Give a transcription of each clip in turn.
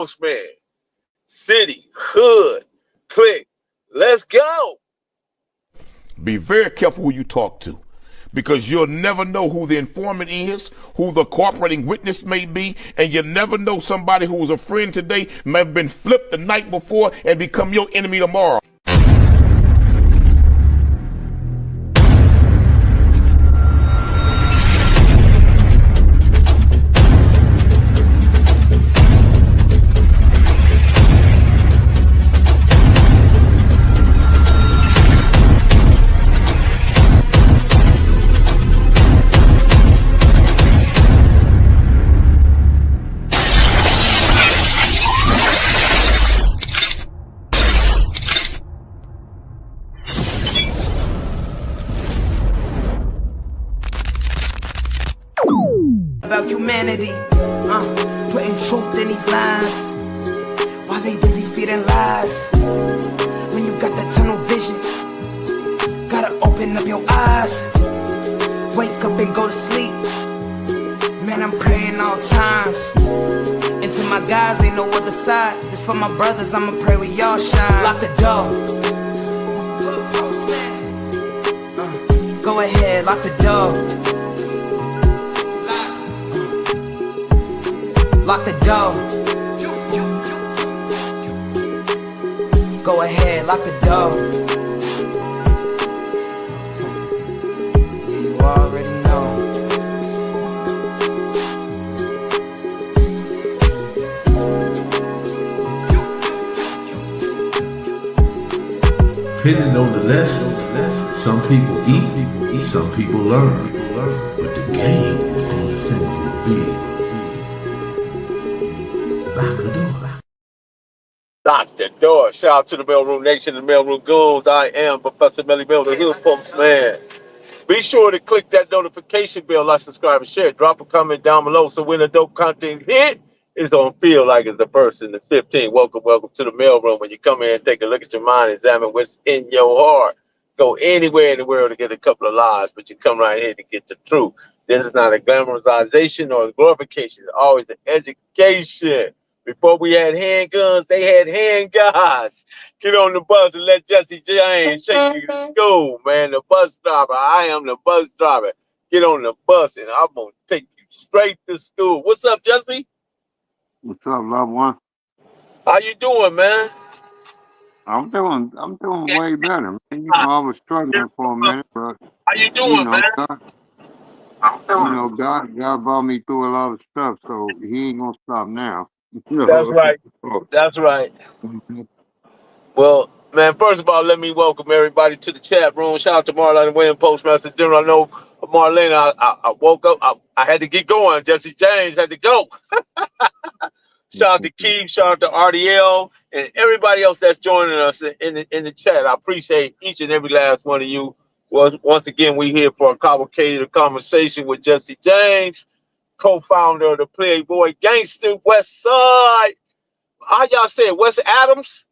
Postman, city, hood, click. Let's go. Be very careful who you talk to, because you'll never know who the informant is, who the cooperating witness may be, and you never know somebody who was a friend today may have been flipped the night before and become your enemy tomorrow. About humanity, putting truth in these lines while they busy feeding lies. When you got that tunnel vision, gotta open up your eyes. Wake up and go to sleep. Man, I'm praying all times. And to my guys, ain't no other side. It's for my brothers, I'ma pray we all shine. Lock the door. Go ahead, lock the door. Lock the door. Go ahead, lock the door. Yeah, you already know. Depending on the lessons, some people eat, some people learn. But the game is going to send you big. Lock the door. Lock the door. Shout out to the Mailroom Nation and the Mailroom Goons. I am Professor Melly Bill, the Dahoodpostman. Be sure to click that notification bell, like, subscribe, and share. Drop a comment down below so when the dope content hit, it's going to feel like it's the first and the 15th. Welcome to the Mailroom. When you come in, take a look at your mind, examine what's in your heart. Go anywhere in the world to get a couple of lies, but you come right here to get the truth. This is not a glamorization or a glorification. It's always an education. Before we had handguns, they had handguards. Get on the bus and let Jesse James shake you to school, man. The bus driver. I am the bus driver. Get on the bus and I'm going to take you straight to school. What's up, Jesse? What's up, loved one? How you doing, man? I'm doing way better, man. You know, I was struggling for a minute, but How you doing, man? God brought me through a lot of stuff, so he ain't gonna stop now. That's right. That's right. Well, man, first of all, let me welcome everybody to the chat room. Shout out to Marlene and William, Postmaster General. I know Marlene, I woke up. I had to get going. Jesse James had to go. Shout out to Keith. Shout out to RDL and everybody else that's joining us in the chat. I appreciate each and every last one of you. Once again, we here for a cavalcade conversation with Jesse James, co-founder of the Playboy Gangster West Side. How y'all say it? West Adams?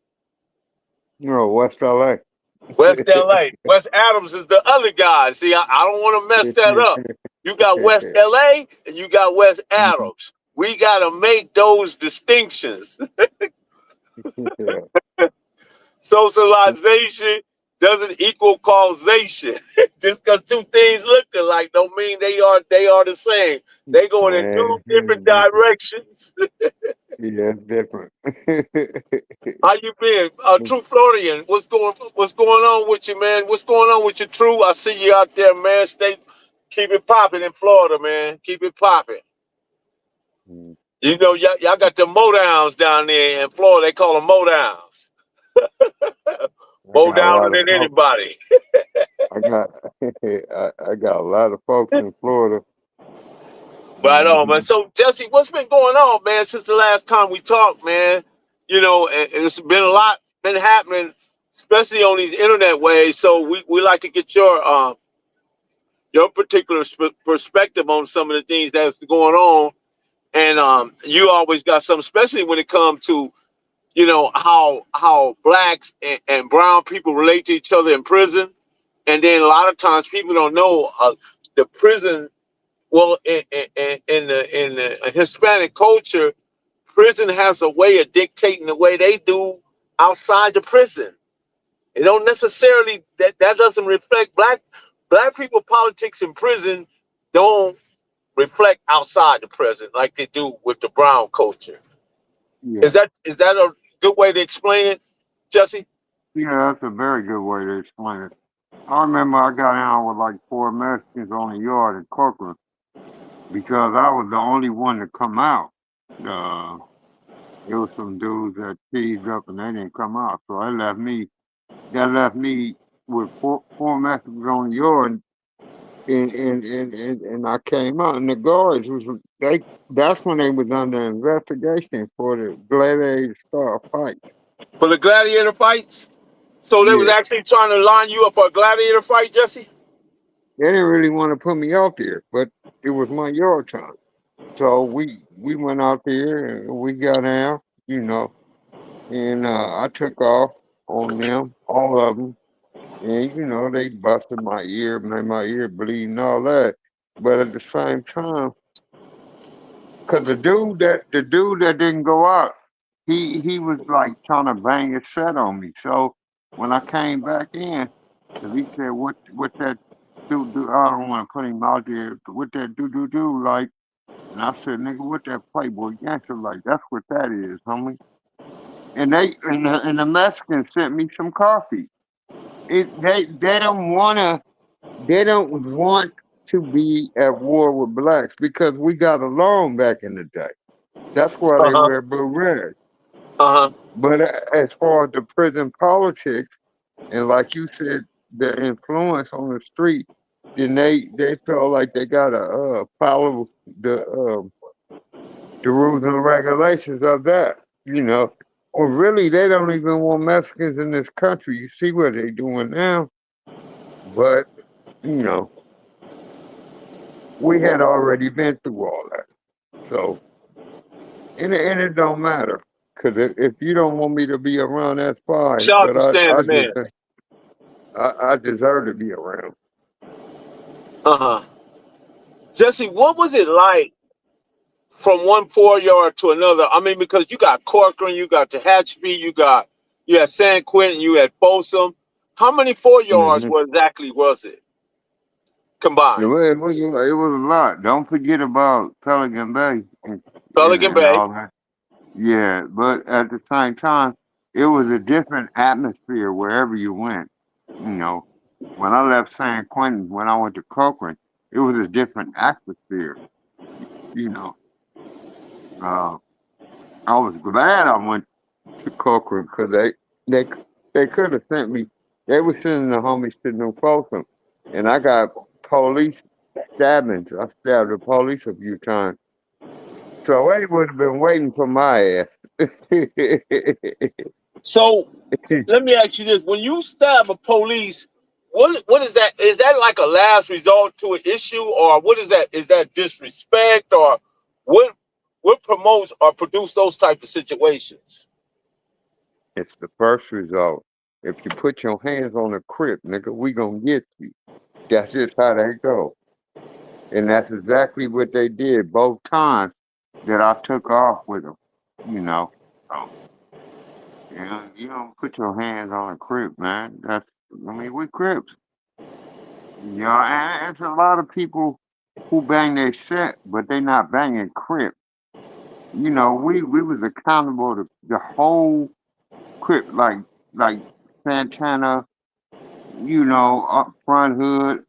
No, West LA. West LA. West Adams is the other guy. See, I don't want to mess that up. You got West LA and you got West Adams. We got to make those distinctions. Socialization doesn't equal causation. Just because two things look alike don't mean they are the same. They going in two different directions. Yeah, it's different. How you been? True Floridian, what's going on with you, man? What's going on with you, True? I see you out there, man. Keep it popping in Florida, man. Keep it popping. You know, y'all got the Modowns down there in Florida. They call them Modowns. More down than anybody. I got a lot of folks in Florida. Right on, man. So, Jesse, what's been going on, man, since the last time we talked, man? You know, and it's been a lot been happening, especially on these internet ways. So we like to get your particular perspective on some of the things that's going on. And you always got some, especially when it comes to, you know, how blacks and brown people relate to each other in prison. And then a lot of times people don't know the prison. Well, in the Hispanic culture, prison has a way of dictating the way they do outside the prison. It don't necessarily that doesn't reflect black people politics in prison don't reflect outside the prison like they do with the brown culture. Yeah. Is that a good way to explain it, Jesse? Yeah, that's a very good way to explain it. I remember I got out with like 4 Mexicans on the yard in Corcoran because I was the only one to come out. Uh, there was some dudes that teased up and they didn't come out, so that left me with four Mexicans on the yard, and I came out, and the guards that's when they was under investigation for the Gladiator Star fight. For the gladiator fights? So they was Yeah, actually trying to line you up for a gladiator fight, Jesse? they didn't really want to put me out there, but it was my yard time. So we went out there and we got out, you know, and I took off on them, all of them, and they busted my ear, made my ear bleed and all that. But at the same time, cause the dude that didn't go out, he was like trying to bang his set on me. So when I came back in, cause he said what that dude do? I don't want to put him out there. What that do like? And I said, nigga, what that Playboy gangster like? That's what that is, homie. And the Mexicans sent me some coffee. They don't want to be at war with blacks because we got along back in the day. That's why they Uh-huh. wear blue red. Uh-huh. But as far as the prison politics, and like you said, the influence on the street, then they feel like they gotta follow the rules and regulations of that. Or really, they don't even want Mexicans in this country. You see what they're doing now, but you know, we had already been through all that. So, and it don't matter because if you don't want me to be around, that's fine. Shout out But to Stan I the just Man. think I deserve to be around. Uh-huh. Jesse, what was it like from one 4 yard to another? I mean, because you got Corcoran, you got Tehachapi, you had San Quentin, you had Folsom. How many 4 yards Hmm. exactly was it It combined? was, it was a lot. Don't forget about Pelican Bay Pelican and Bay. all that. Yeah, but at the same time, it was a different atmosphere wherever you went. You know, when I left San Quentin, when I went to Corcoran, it was a different atmosphere. You know, uh, I was glad I went to Corcoran because they they could have sent me. They were sending the homies to New Folsom, and I got police stabbings. I stabbed the police a few times, so they would have been waiting for my ass. So let me ask you this: when you stab a police, what is that? Is that like a last resort to an issue, or what is that? Is that disrespect, or what promotes or produce those type of situations? It's the first result. If you put your hands on a crip, nigga, we gonna get you. That's just how they go. And that's exactly what they did both times that I took off with them. You know, so, you don't put your hands on a crip, man. I mean, we crips. And it's a lot of people who bang their set, but they not banging crip. We was accountable to the whole crip, like Santana, up Front Hood,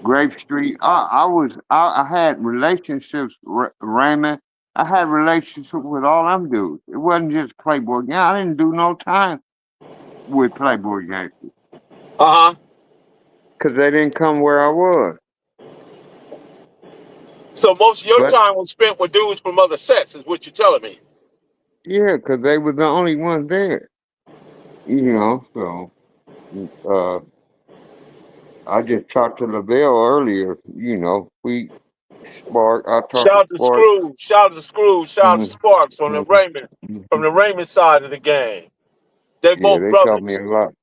Grape Street. I had relationships, Raymond. I had relationships with all them dudes. It wasn't just Playboy Gang. I didn't do no time with Playboy Gangsters Uh huh. because they didn't come where I was. So most of your But time was spent with dudes from other sets, is what you're telling me. yeah, because they were the only ones there. So uh, I just talked to LaBelle earlier. We Spark. I talked Shout to out to Spark. Scrooge, shout out to Scrooge, shout out to Mhm, Sparks mhm, From mhm. the Raymond side of the game. They Yeah, both they taught me a brothers. lot.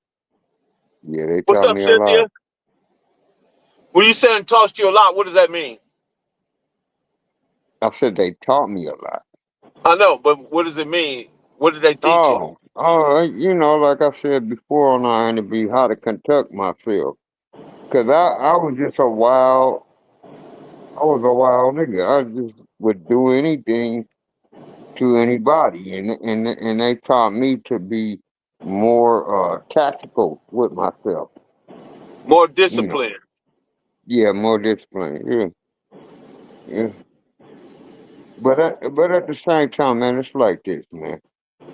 Yeah, they What's taught up, me a lot. Cynthia? When you saying talks to you a lot, what does that mean? I said they taught me a lot. I know, but what does it mean? What did they teach you? Like I said before on our interview, how to conduct myself. Cause I was just I was a wild nigga. I just would do anything to anybody, and they taught me to be more tactical with myself. More You know, discipline. yeah, more discipline. Yeah, yeah. But at the same time, man, it's like this, man.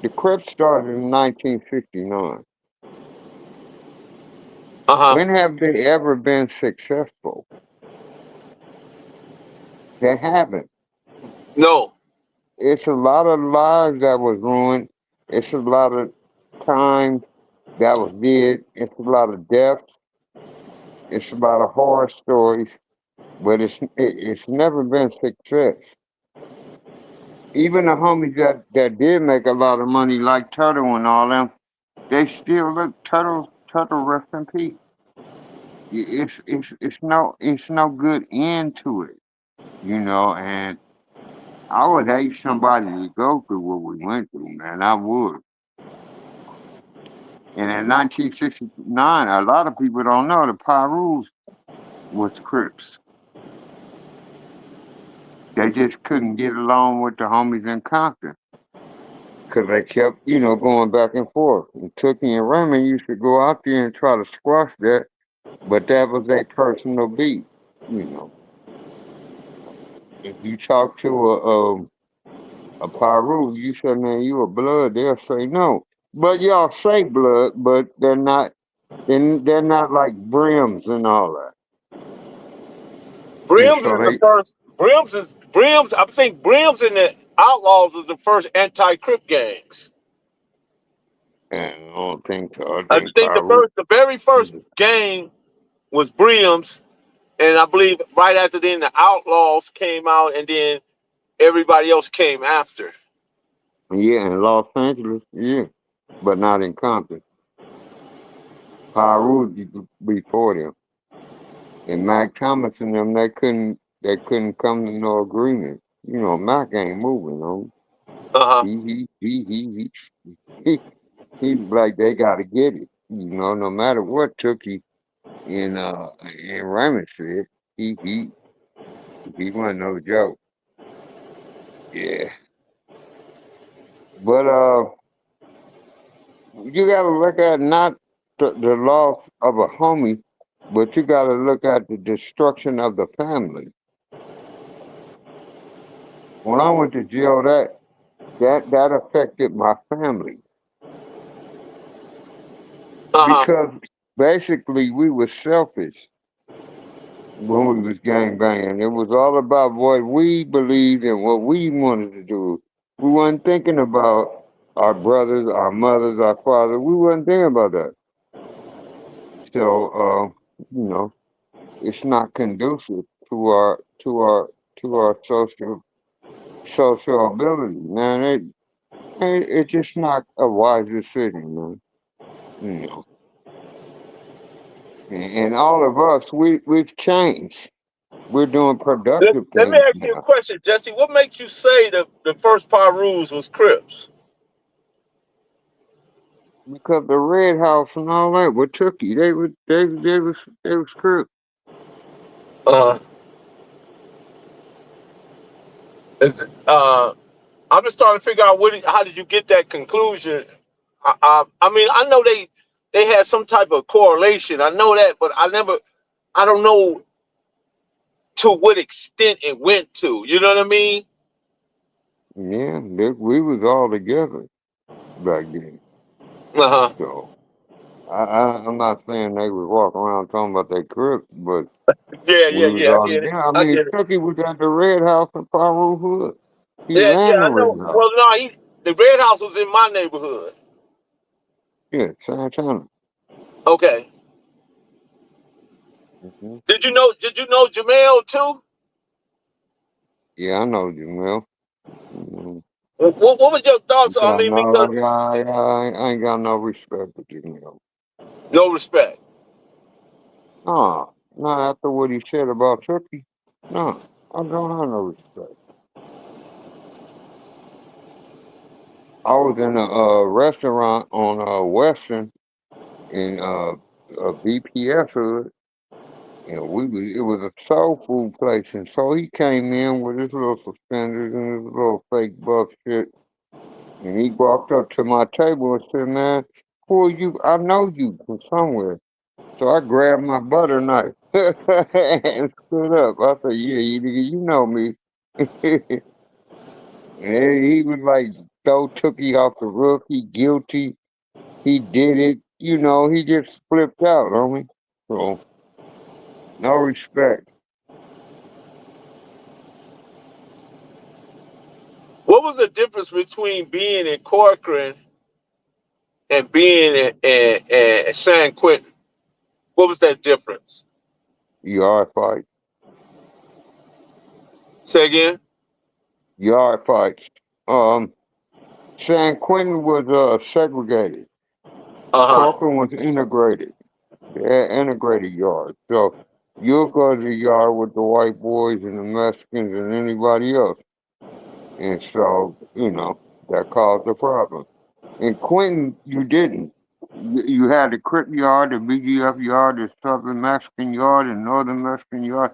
The Crips started in 1969. Uh huh. When have they ever been successful? They haven't. No. It's a lot of lives that was ruined. It's a lot of time that was did. It's a lot of deaths. It's a lot of horror stories, but it's never been success. Even the homies that did make a lot of money, like Turtle and all them, they still look Turtle rest in peace. It's no good end to it, and I would hate somebody to go through what we went through, man. I would. And in 1969, a lot of people don't know the Pyrus was Crips. They just couldn't get along with the homies in Compton because they kept, going back and forth. And Tookie and Raymond used to go out there and try to squash that, but that was their personal beef. You know, if you talk to a Pyru, you say, man, you a blood, they'll say no. But y'all say blood, but they're not like brims and all that. And Brims so is the first. Brims. I think Brims and the Outlaws is the first anti-Crip gangs. and I don't think so. I I think think Pyru. the very first gang was Brims, and I believe right after then the Outlaws came out, and then everybody else came after. Yeah, in Los Angeles, yeah, but not in Compton. Pyru before them. And Mac Thomas and them, they couldn't come to no agreement. Mac ain't moving on. Uh huh. He he's like they gotta get it. No matter what Tookie and Raymond said, he he he wasn't no joke. Yeah. But you gotta look at not the loss of a homie, but you gotta look at the destruction of the family. When I went to jail, that affected my family Uh huh. because basically we were selfish when we was gang banging. It was all about what we believed and what we wanted to do. We wasn't thinking about our brothers, our mothers, our father. We wasn't thinking about that. So, you know, it's not conducive to our social ability, man. It's just not a wise decision, man. You know, and all of us, we've changed. We're doing productive Let me things ask you a now question, Jesse. What makes you say the first Pyrus was Crips? because the Red House and all that were Tookie. They was screwed. Uh, is, uh, I'm just trying to figure out how did you get that conclusion? I mean, I know they had some type of correlation. I know that, but I don't know to what extent it went to. You know what I mean? Yeah, we was all together back then. Uh huh. So I'm not saying they was walking around talking about their crib, but Yeah, yeah, we was yeah. I all get it. together. I I mean, get it. Tookie was at the Red House in Paru Hood. He Yeah, yeah. ran the I know. Red House. Well, no, the Red House was in my neighborhood. Yeah, Santana. Okay. Hmm. Did you know Jamel too? Yeah, I know Jamel. Mhm. What was your thoughts on Got me? no, Because I ain't got no respect for Jamel. no respect. No, not after what he said about Turkey. No, I don't have no respect. I was in a restaurant on Western in BPS hood, and it was a soul food place, and so he came in with his little suspenders and his little fake buff shit, and he walked up to my table and said, "Man, who are you? I know you from somewhere." So I grabbed my butter knife and stood up. I said, "Yeah, you know me." And he was like, "Throw Tookie off the roof. He guilty. He did it." You know, he just flipped out on me. So no respect. What was the difference between being in Corcoran and being in San Quentin? What was that difference? Yard fight. Say again. Yard fights. Um, San Quentin was segregated. Uh huh. Corcoran was integrated. They had integrated yards. So you'll go to the yard with the white boys and the Mexicans and anybody else. And so, that caused a problem. In Quentin, you didn't. You had the Crip yard, the BGF yard, the Southern Mexican yard, and Northern Mexican yard.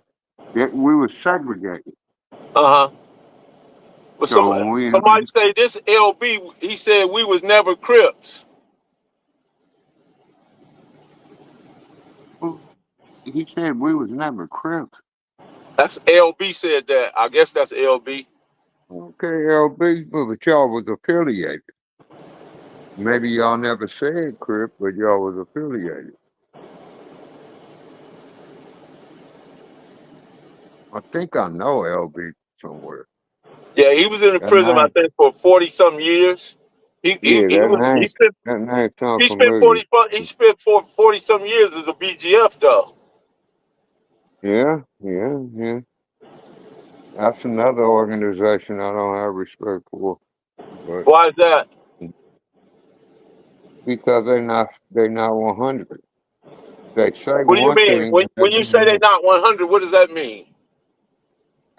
We were segregated. Uh huh. But So when we somebody say this LB, he said we was never Crips. he said we was never Crips. That's LB said that. I guess that's LB. Okay, LB, but y'all was affiliated. Maybe y'all never said Crip, but y'all was affiliated. I think I know LB somewhere. Yeah, he was in the That prison, I name, think, for 40 some years. He he yeah, he, was, that name sounds he spent familiar. 40 some years as a BGF though. Yeah, yeah, yeah. That's another organization I don't have respect for, but Why is that? because they not 100. They say What do you one mean? thing When and they when you do say they're another. not 100, what does that mean?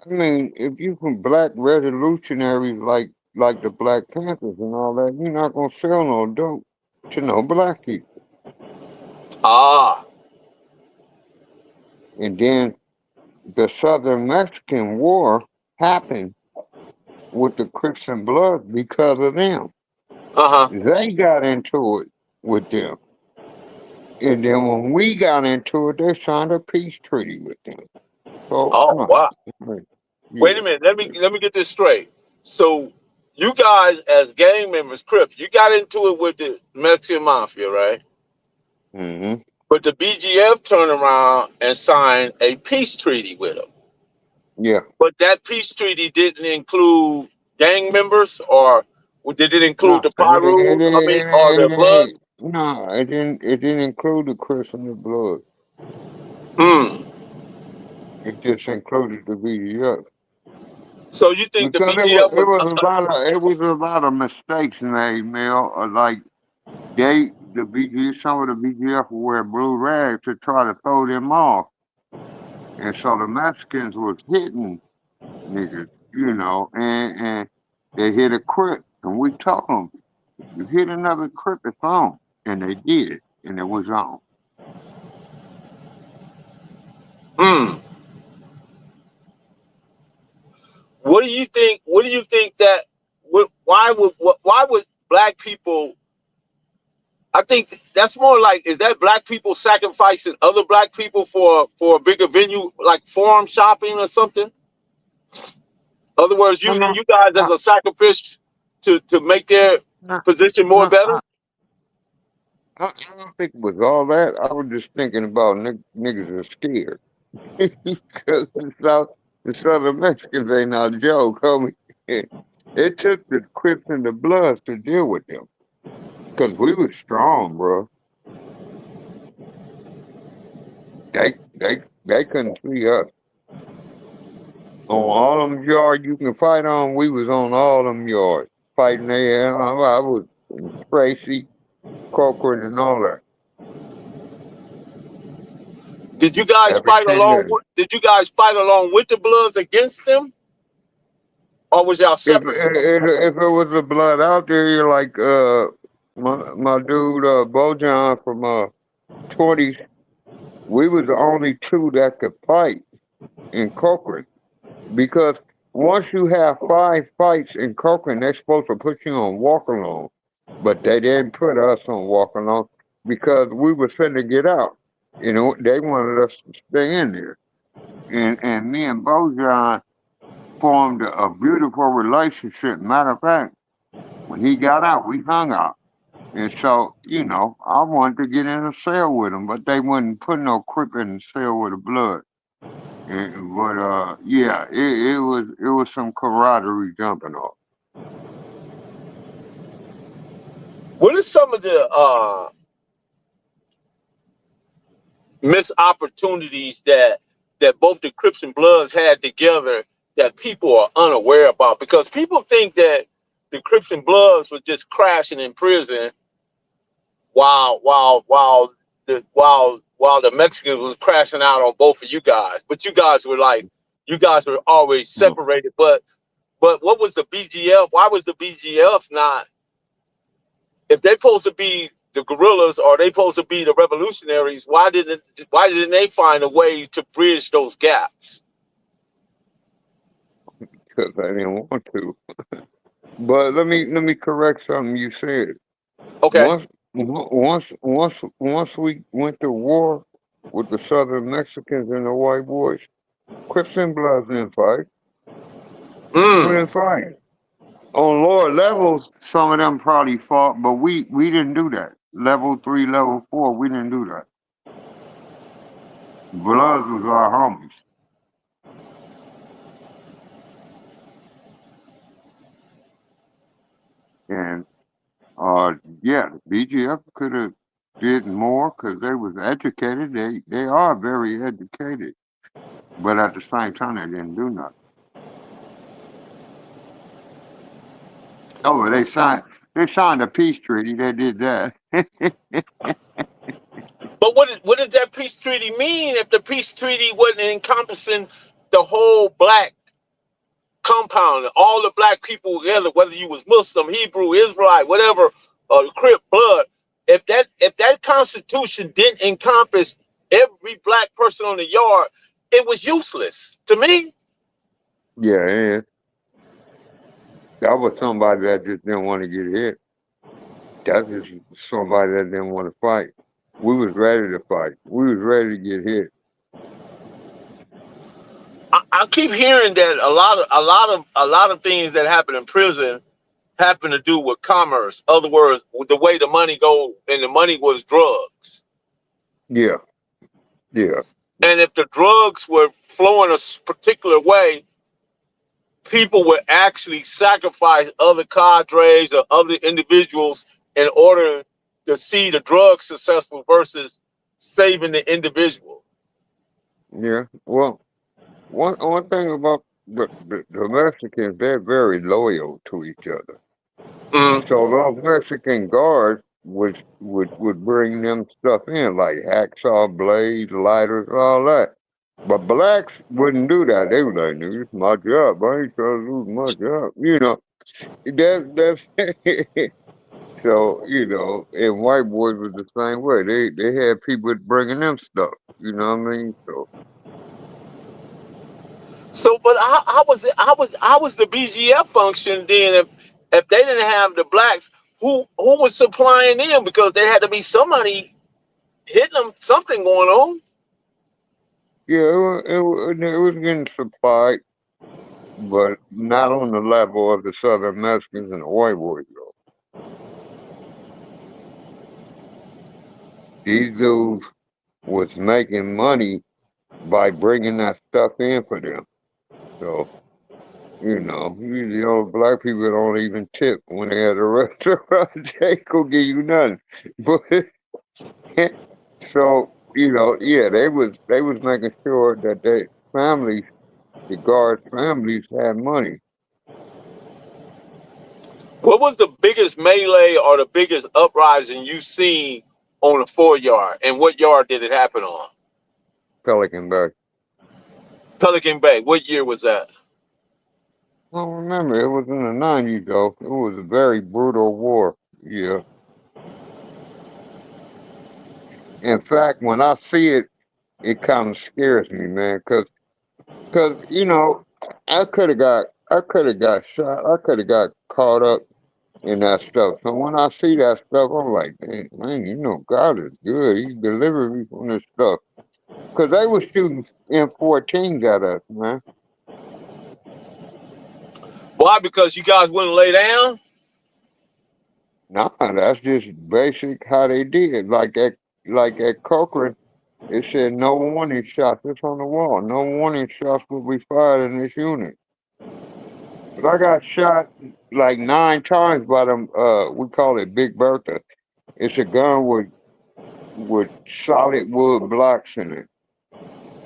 I mean, if you from black revolutionaries like the Black Panthers and all that, you're not gonna sell no dope to no black people. Ah, And then the Southern Mexican War happened with the Crips and Bloods because of them. uh huh. They got into it with them. And then when we got into it, they signed a peace treaty with them. So, Oh no. wow. Wait Yeah. a minute. Let me get this straight. So you guys, as gang members, Crips, you got into it with the Mexican Mafia, right? Mm-hmm. But the BGF turned around and signed a peace treaty with them. Yeah. But that peace treaty didn't include gang members, or did it include No, the Pyru? I mean, or the Bloods? no, it didn't include the Crips and the Blood. Hmm. It just included the VDF. So you think the Because it was BGF it was? was a lot of mistakes made, Mel. Like some of the BGF would wear blue rags to try to throw them off. And so the Mexicans was hitting niggas, and they hit a Crip. And we told them, you hit another Crip, it's on. And they did, and it was on. Hmm. What do you think? What do you think that? Why would black people? I think that's more like, is that black people sacrificing other black people for a bigger venue, like forum shopping or something? Other words, No, no, you guys as no, a sacrifice to make their no, position more no. better. I don't think it was all that. I was just thinking about niggas are scared. Because the Southern Mexicans ain't no joke, homie. It took the Crips and the Bloods to deal with them. Because we was strong, bro. They couldn't see us. On all them yards you can fight on, we was on all them yards. Fighting there. I was Tracy, Corcoran, and all that. Did you guys Every fight 10 along? days. Did you guys fight along with the Bloods against them? Or was y'all If separate? if it was the blood out there, you're like my dude Bojan from 20s. We was the only two that could fight in Cochran because once you have 5 fights in Cochran, they're supposed to put you on walk alone, but they didn't put us on walk alone because we was finna get out. You know, they wanted us to stay in there, and me and Bojan formed a beautiful relationship. Matter of fact, when he got out, we hung out. And so, you know, I wanted to get in a cell with him, but they wouldn't put no crip in the cell with the blood. But yeah, it was some camaraderie jumping off. What are some of the missed opportunities that both the Crips and Bloods had together that people are unaware about? Because people think that the Crips and Bloods were just crashing in prison while the Mexicans was crashing out on both of you guys. But you guys were always Mm. separated. But what was the BGF? Why was the BGF not, if they're supposed to be the guerrillas or they supposed to be the revolutionaries, why didn't they find a way to bridge those gaps? Because I didn't want to. But let me correct something you said. Okay. Once we went to war with the Southern Mexicans and the white boys, Crips and Bloods didn't fight. We Mm. didn't fight. On lower levels, some of them probably fought, but we didn't do that. Level 3, level 4, we didn't do that. Bloods was our homies. And yeah, the BGF could have did more because they was educated. They are very educated, but at the same time, they didn't do nothing. Oh, they signed a peace treaty. They did that. But what did that peace treaty mean if the peace treaty wasn't encompassing the whole black compound, all the black people together, whether you was Muslim, Hebrew, Israelite, whatever, Crip, Blood? If that Constitution didn't encompass every black person on the yard, it was useless to me. Yeah, and that was somebody that just didn't want to get hit. That was somebody that didn't want to fight. We was ready to fight. We was ready to get hit. I keep hearing that a lot of things that happen in prison happen to do with commerce. In other words, with the way the money go, and the money was drugs. Yeah, yeah, And if the drugs were flowing a particular way, people would actually sacrifice other cadres or other individuals in order to see the drug successful versus saving the individual. yeah. Well, one thing about the Mexicans, they're very loyal to each other. Mm. So those Mexican guards would bring them stuff in like hacksaw blades, lighters, all that. But blacks wouldn't do that. They were like, "Nigga, it's my job. I ain't trying to lose my job." You know, that's so. You know, and white boys was the same way. They had people bringing them stuff. You know what I mean? So So, but how was the BGF function then if they didn't have the blacks? Who was supplying them? Because there had to be somebody hitting them, something going on. yeah, it was getting supplied, but not on the level of the Southern Mexicans and the white boys. Though these dudes was making money by bringing that stuff in for them. So, you know, usually old black people don't even tip when they at a restaurant. They could give you nothing. But so, you know, yeah, they was making sure that their families, the guards' families, had money. What was the biggest melee or the biggest uprising you seen on the 4 yard, and what yard did it happen on? Pelican Bay. Pelican Bay. What year was that? I don't remember. It was in the 90s, though. It was a very brutal war. Yeah. In fact, when I see it, it kind of scares me, man. Cause you know, I could have got shot. I could have got caught up in that stuff. So when I see that stuff, I'm like, man, you know, God is good. He delivered me from this stuff. Cause they was shooting M14s at us, man. Why? Because you guys wouldn't lay down? Nah, that's just basic how they did. Like at Cochrane, it said no warning shots. It's on the wall. No warning shots will be fired in this unit. But I got shot like 9 times by them. We call it Big Bertha. It's a gun with solid wood blocks in it.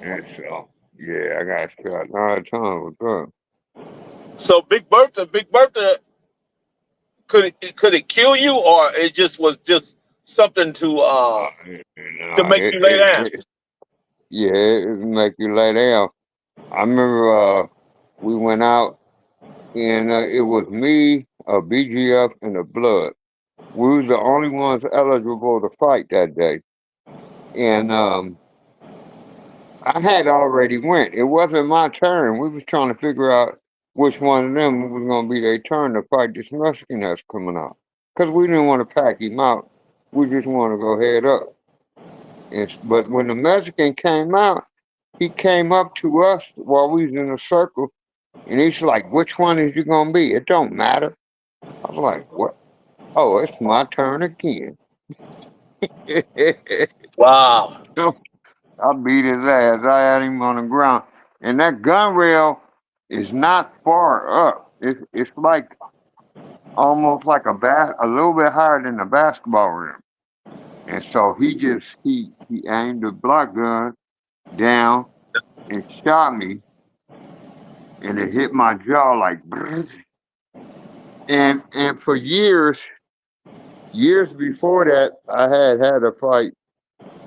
And so, yeah, I got shot 9 times with that. So Big Bertha, could it kill you, or it just was just something to Nah, make you lay down? yeah, it make you lay down. I remember we went out and it was me, a BGF, and a Blood. We was the only ones eligible to fight that day, and I had already went. It wasn't my turn. We was trying to figure out which one of them was gonna be their turn to fight this Mexican that's coming out. Cause we didn't want to pack him out. We just want to go head up. But when the Mexican came out, he came up to us while we was in a circle, and he's like, "Which one is you gonna be? It don't matter." I was like, "What? Oh, it's my turn again." Wow. I beat his ass. I had him on the ground, and that gun rail is not far up. It's like almost like a little bit higher than the basketball rim. And so he aimed the block gun down and shot me, and it hit my jaw like. And for years before that, I had a fight,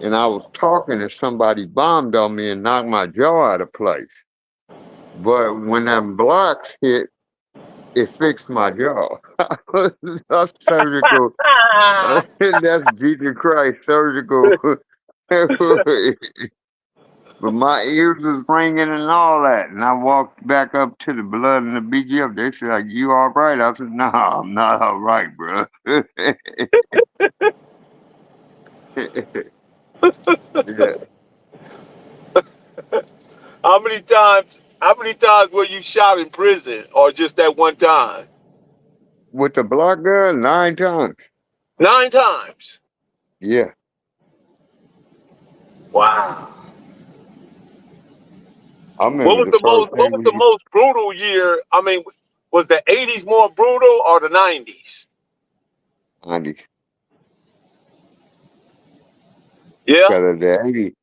and I was talking, and somebody bombed on me and knocked my jaw out of place. But when them blocks hit, it fixed my jaw. That's surgical. That's Jesus Christ surgical. But my ears was ringing and all that. And I walked back up to the Blood and the BGF. They said, like, "You all right?" I said, "No, I'm not all right, bro." Yeah. How many times were you shot in prison, or just that one time? With the block gun, 9 times. 9 times. Yeah. Wow. I remember the first day What was the we most brutal year? I mean, was the 80s more brutal or the 90s? 90s. Yeah. Because of the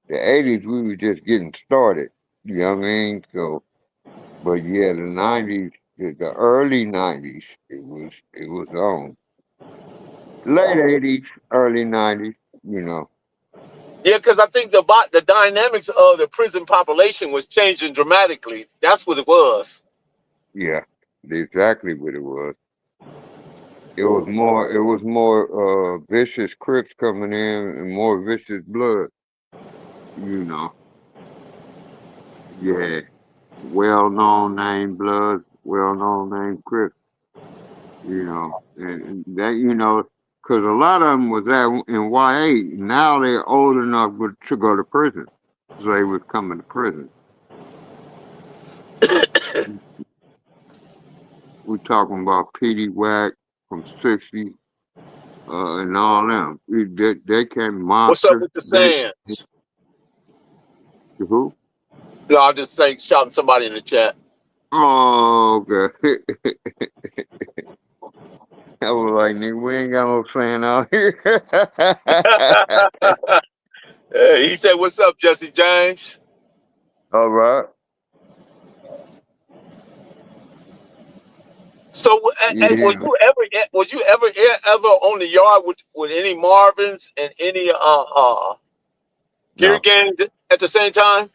80s, we were just getting started. You know what I mean? So, but yeah, the 90s, the early 90s, it was on. Late 80s, early 90s, you know. Yeah, because I think the dynamics of the prison population was changing dramatically. That's what it was. Yeah, exactly what it was. It was more vicious Crips coming in and more vicious Blood, you know. Yeah, well-known name Bloods, well-known name Crips, you know. And that, you know, because a lot of them was in YA. Now they're old enough to go to prison. So they was coming to prison. We talking about Petey Wack from 60 and all them. They came What's up monster. with the Sands? Who? No, I'll just say shouting somebody in the chat. Oh, okay. I was like, nigga, we ain't got no saying out here. He said, "What's up, Jesse James?" All right. So, Yeah. was you ever on the yard with any Marvins and any Gary No, gangs at the same time?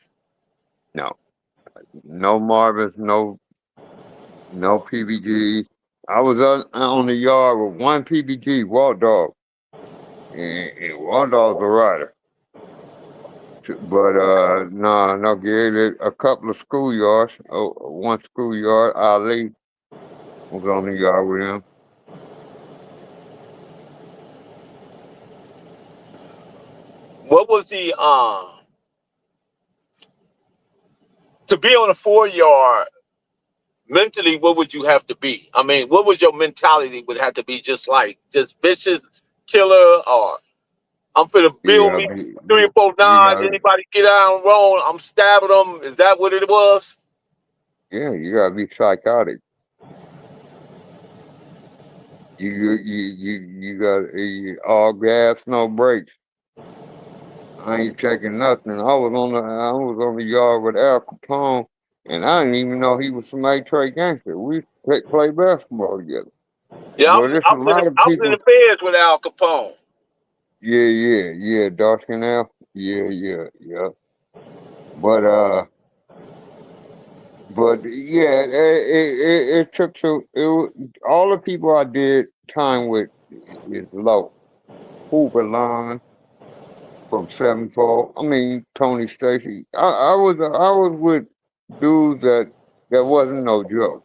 no. No Marvins, no No PBG. I was on the yard with one PBG, Walt Dog, and Walt Dog's a rider. But no, gave it a couple of schoolyards. Oh, one schoolyard, Ali was on the yard with him. What was the to be on a 4 yard? Mentally, what would you have to be? I mean, what would your mentality would have to be? Just vicious killer, or I'm finna You build gotta me be, 3 or 4 nines. Anybody get out and roll, I'm stabbing them. Is that what it was? you gotta be psychotic. You got all gas, no brakes. I ain't checking nothing. I was on the yard with Al Capone, and I didn't even know he was some A-Tray gangster. We play basketball together. Yeah, But there's a lot of I was in people. the beds with Al Capone. Yeah, dark skin Al. Yeah. But yeah, it took all the people I did time with is low. Hooper Line from 74. I mean Tony Stacy. I was with dudes that wasn't no joke.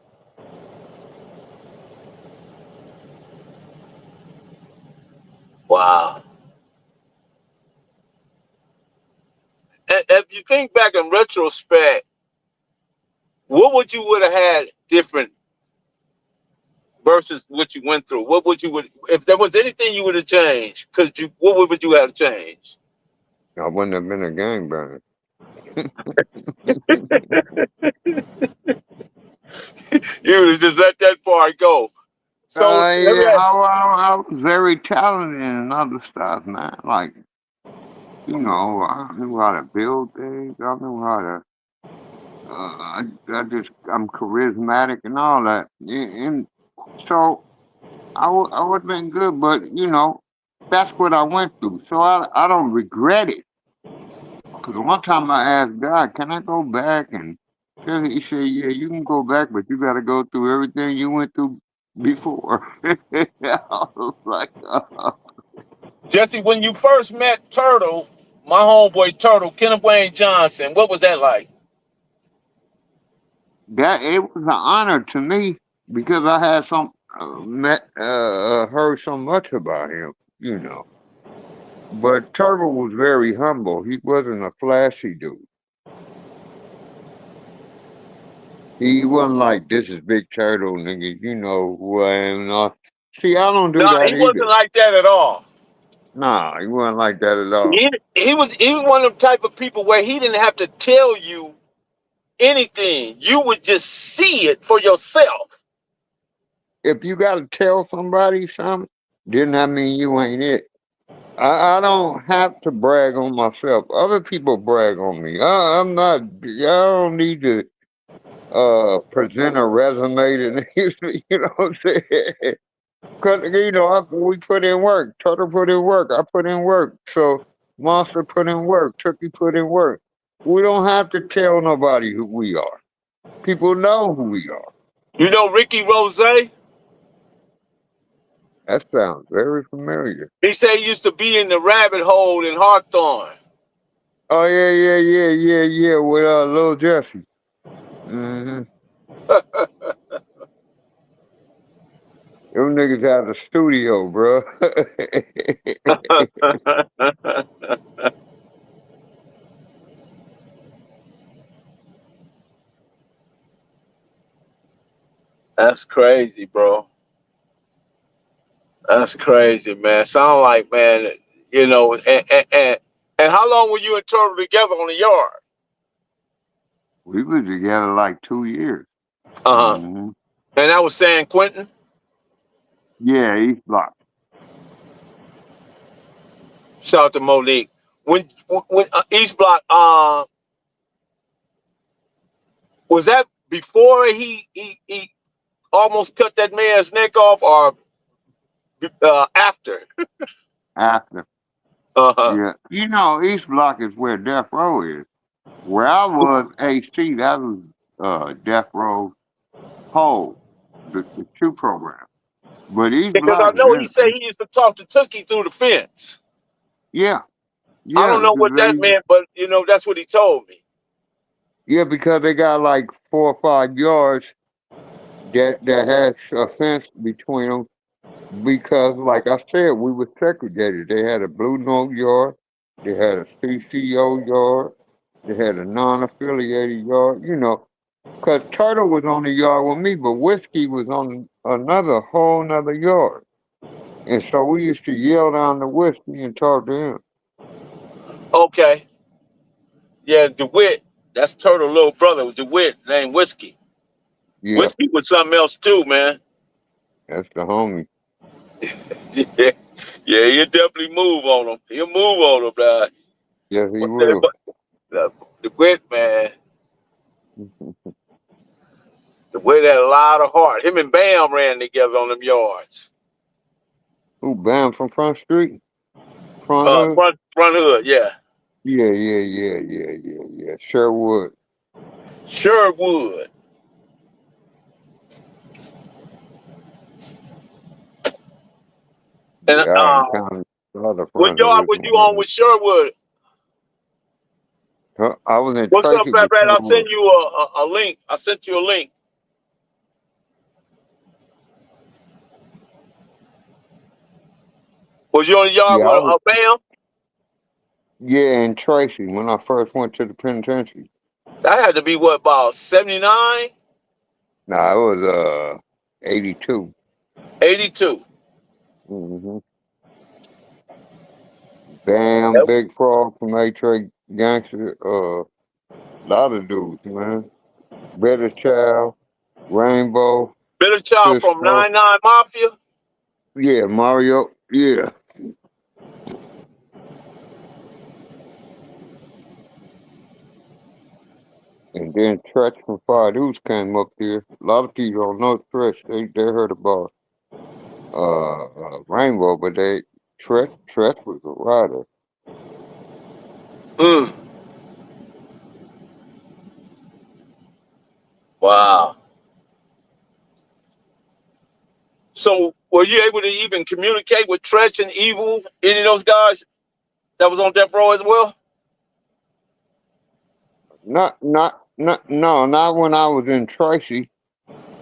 Wow. And if you think back in retrospect, what would you would have had different versus what you went through? What would you would if there was anything you would have changed? What would you have changed? I wouldn't have been a gangbanger. You would have just let that part go. So let me Yeah, ask, I was very talented in other stuff, man. Like, I knew how to build things. I knew how to. I'm charismatic and all that. And so I would have been good, but that's what I went through. So I don't regret it. Because one time I asked God, can I go back? And he said, yeah, you can go back, but you got to go through everything you went through before. I was like, Jesse, when you first met Turtle, my homeboy Turtle, Kenneth Wayne Johnson, what was that like? that it was an honor to me because I had heard so much about him, you know. But Turtle was very humble. He wasn't a flashy dude. He wasn't like, this is Big Turtle, nigga. You know who I am. And all. See, I don't do No, that he wasn't either. like that at all. Nah, he wasn't like that at all. He was one of them type of people where he didn't have to tell you anything. You would just see it for yourself. If you got to tell somebody something, then that mean you ain't it. I don't have to brag on myself. Other people brag on me. I'm not. I don't need to present a resume to you know what I'm saying? Because we put in work. Turtle put in work. I put in work. So Monster put in work. Turkey put in work. We don't have to tell nobody who we are. People know who we are. You know Ricky Rose? That sounds very familiar. He said he used to be in the rabbit hole in Hawthorne. Oh yeah. With Lil Jesse. Mm-hmm. Them niggas had a studio, bro. That's crazy, bro. That's crazy, man. Sound like, man, and how long were you and Turtle together on the yard? We was together like 2 years. Uh huh. Mm-hmm. And that was San Quentin. Yeah, East Block. Shout out to Monique. When East Block, was that before he almost cut that man's neck off, or after? After. Uh huh. Yeah. East Block is where Death Row is. Where I was, AC, that was Death Row Hole. the shoe program. But he's Because I black. know he said he used to talk to Tookie through the fence. Yeah, I yeah, don't know what that meant, but that's what he told me. yeah, because they got like 4 or 5 yards that has a fence between them. Because, like I said, we were segregated. They had a Blue Note yard, they had a CCO yard, they had a non-affiliated yard. Because Turtle was on the yard with me, but Whiskey was on another whole nother yard. And so we used to yell down to Whiskey and talk to him. Okay. Yeah, DeWitt. That's Turtle little brother was DeWitt named Whiskey. Yeah, Whiskey was something else too, man. that's the homie. Yeah, yeah, he'll definitely move on him. He'll move on him, now. Yes, he But will. DeWitt, man, DeWitt had a lot of heart. Him and Bam ran together on them yards. Who, Bam from Front Street? Front Hood? Front hood, yeah. Yeah. Sherwood. Sure would. And Yeah, I encountered a lot of what Front yard Hoods, was you on man. with Sherwood? I was in What's up, Tracy Brad? with I'll send Sherwood. you a link. I sent you a link. Was you on the yard Yeah, with Bam? in Tracy when I first went to the penitentiary. That had to be what, about 79? Nah, it was 82. 82. Mm-hmm. Bam, Big Frog from A-Track Gangster, lot of dudes, man. Better Child, Rainbow, Bitter Child from Cisco. 99 Mafia. Yeah, Mario. Yeah. And then Tretch from Five Deuce came up here. A lot of people don't know Tretch. They heard about Rainbow, but Tretch was a rider. Mm. Wow. So were you able to even communicate with Tretch and Evil, any of those guys that was on death row as well? Not when I was in Tracy.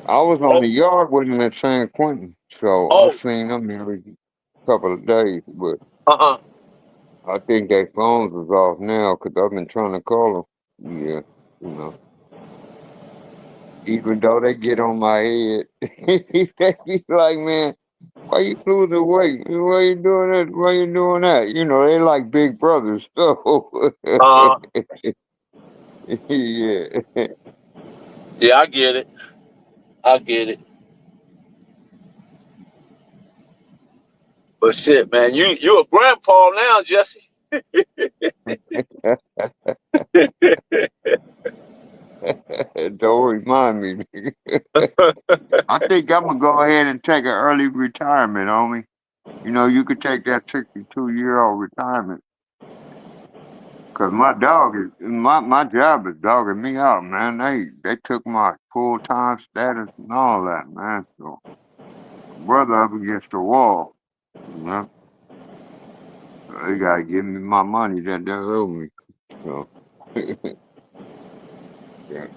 I was on Oh, the yard with him at San Quentin, so I oh, seen him every couple of days. But uh-huh. I think their phones is off now because I've been trying to call them. Yeah, you know. Even though they get on my head, they be like, "Man, why you losing weight? Why you doing that? Why you doing that?" They like big brothers. So Uh, yeah. yeah, I get it. I get it. But shit, man, you a grandpa now, Jesse. Don't remind me. I think I'm gonna go ahead and take an early retirement, homie. You could take that 62-year-old retirement. Cause my dog is my job is dogging me out, man. They took my full time status and all that, man. So brother up against the wall, you know. So they gotta give me my money that they owe me. So yeah,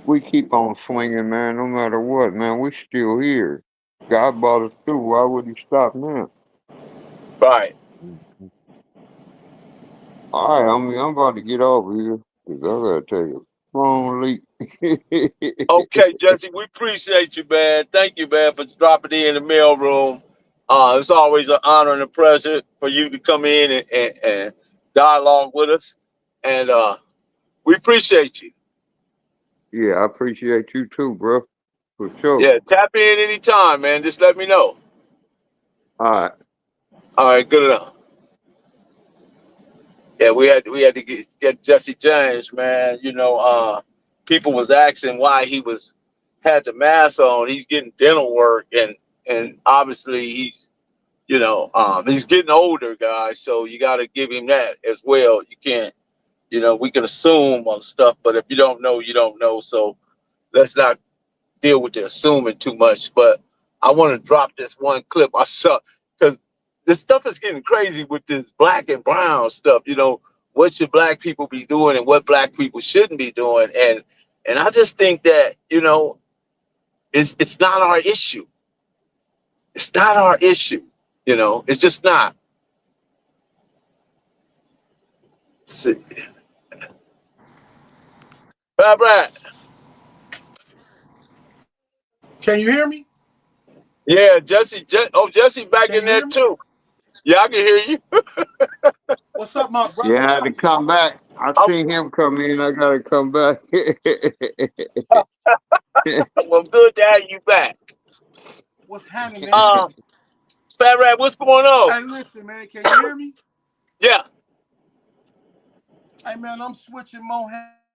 we keep on swinging, man. No matter what, man. We still here. God brought us through. Why would He stop now? Right. Mhm. All right, I'm about to get over here because I gotta take a strong leak. Okay, Jesse, we appreciate you, man. Thank you, man, for dropping in the mailroom. It's always an honor and a pleasure for you to come in and dialogue with us. And we appreciate you. Yeah, I appreciate you too, bro. For sure. Yeah, tap in anytime, man. Just let me know. All right. All right, good enough. Yeah, we had to get Jesse James, man. People was asking why he had the mask on. He's getting dental work, and obviously he's getting older, guys. So you got to give him that as well. You can't, we can assume on stuff, but if you don't know, you don't know. So let's not deal with the assuming too much, but I want to drop this one clip I saw because this stuff is getting crazy with this black and brown stuff. What should black people be doing and what black people shouldn't be doing, and I just think that it's not our issue. It's not our issue. It's just not. Brad. Can you hear me? Yeah, Jesse back Can in you there hear me? too. Yeah, I can hear you. What's up, my brother? Yeah, I had to come back. I seen him come in. I gotta come back. Well, good to have you back. What's happening, man? Fat Rat, what's going on? Hey, listen, man. Can you hear me? Yeah. Hey, man, I'm switching more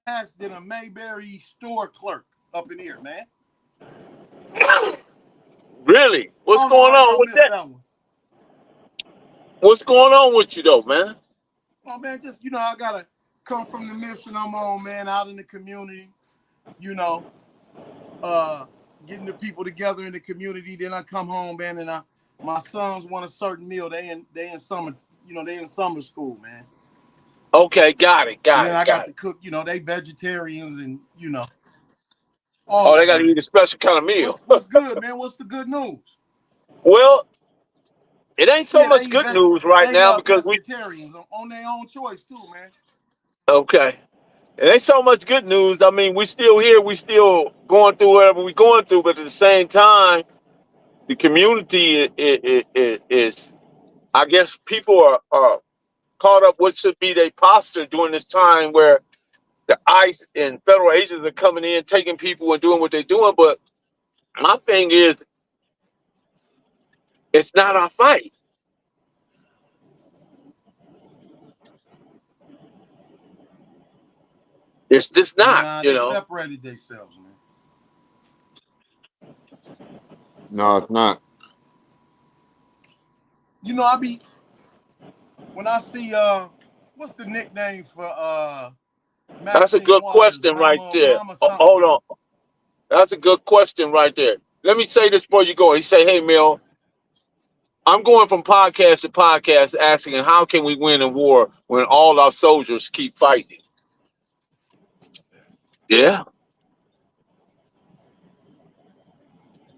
hats than a Mayberry store clerk up in here, man. Really? What's going on with that? One. What's going on with you though, man? Oh, man, just, I gotta come from the mission I'm on, man, out in the community, getting the people together in the community. Then I come home, man, and my sons want a certain meal. They in summer, they in summer school, man. Okay, got it. And then I got to cook, they vegetarians and, they got to eat a special kind of meal. What's good, man? What's the good news? Well, it ain't so much good news right now because vegetarians on their own choice too, man. Okay. It ain't so much good news. I mean, we still here. We still going through whatever we're going through. But at the same time, the community is I guess people are caught up what should be their posture during this time where the ICE and federal agents are coming in, taking people and doing what they're doing. But my thing is, it's not our fight. It's just not, They separated themselves, man. No, it's not. When I see what's the nickname for That's a good question right there. Hold on. That's a good question right there. Let me say this before you go. He say, hey, Mel, I'm going from podcast to podcast asking how can we win a war when all our soldiers keep fighting? Yeah.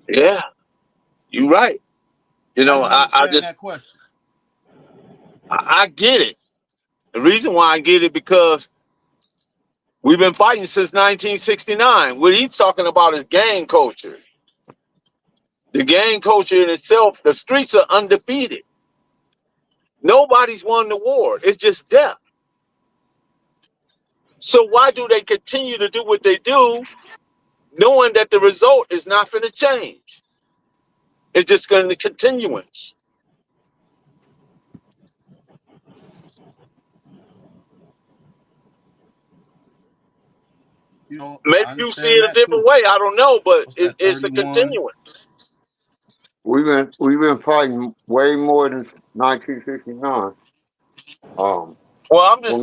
Yeah. You're right. I just that question. I get it. The reason why I get it because we've been fighting since 1969. What he's talking about is gang culture. The gang culture in itself, the streets are undefeated. Nobody's won the war. It's just death. So why do they continue to do what they do, knowing that the result is not going to change? It's just going to continuance. Maybe you see it a different way. I don't know, but it's a continuance. We've been fighting way more than 1969. Well, I'm just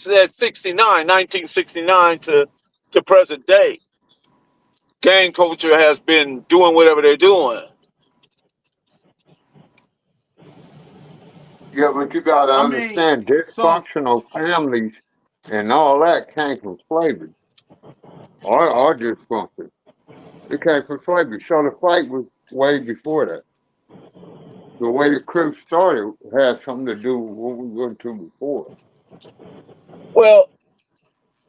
at 1969 to present day. Gang culture has been doing whatever they're doing. Yeah, but you got to understand, dysfunctional families and all that came from slavery. Our dysfunction. It came from slavery. So the fight was way before that. The way the Crips started had something to do with what we went to before. Well,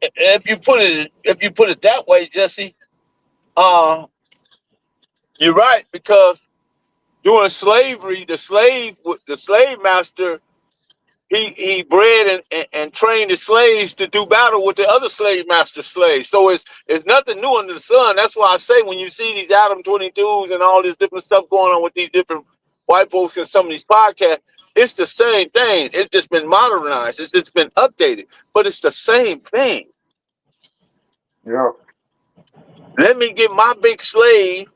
if you put it that way, Jesse, you're right, because during slavery, the slave master, he bred and trained the slaves to do battle with the other slave master slaves. So it's nothing new under the sun. That's why I say when you see these Adam 22s and all this different stuff going on with these different white folks and some of these podcasts, it's the same thing. It's just been modernized. It's just been updated, but it's the same thing. Yeah. Let me get my big slave.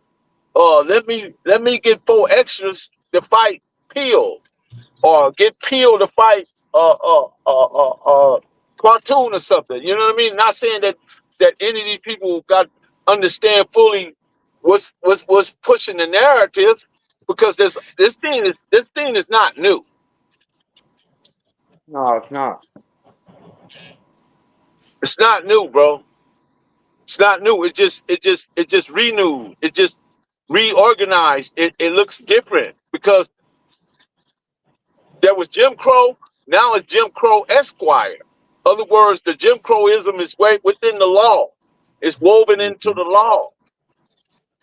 Let me get 4 extras to fight Peel, or get Peel to fight cartoon or something. You know what I mean? Not saying that that any of these people got understand fully what's pushing the narrative, because this thing is not new. No, it's not. It's not new, bro. It's not new. It just renewed. It just reorganized. It looks different because there was Jim Crow. Now it's Jim Crow Esquire. Other words, the Jim Crowism is way within the law. It's woven into the law.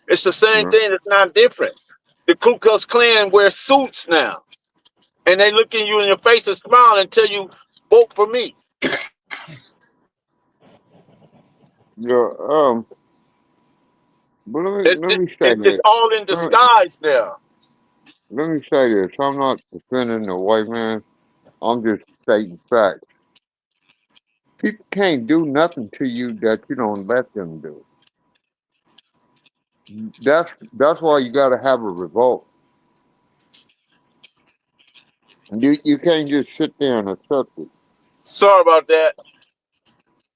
It's the same Yeah. thing. It's not different. The Ku Klux Klan wear suits now, and they look in you in your face and smile and tell you, "Vote for me." Yeah, but It's let me say it's this. all in Let, disguise now. let me say this. I'm not defending the white man. I'm just stating facts. People can't do nothing to you that you don't let them do. That's why you got to have a revolt. You can't just sit there and accept it. Sorry about that.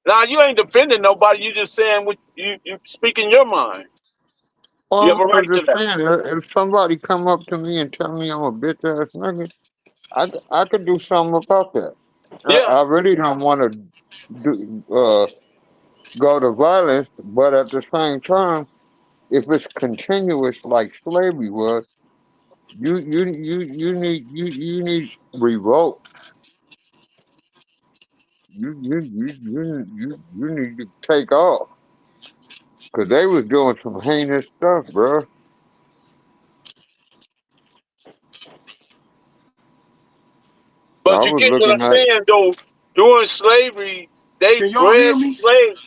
Now you ain't defending nobody. You just saying what you speaking your mind. You have Well, a I'm right to just that. saying, if somebody come up to me and tell me I'm a bitch ass nigga, I could do something about that. Yeah, I really don't want to do go to violence, but at the same time, if it's continuous like slavery was, you need revolt. You need to take off because they was doing some heinous stuff, bro. I but you was get what I'm looking at saying though. During slavery, they Can y'all hear bred me? slaves.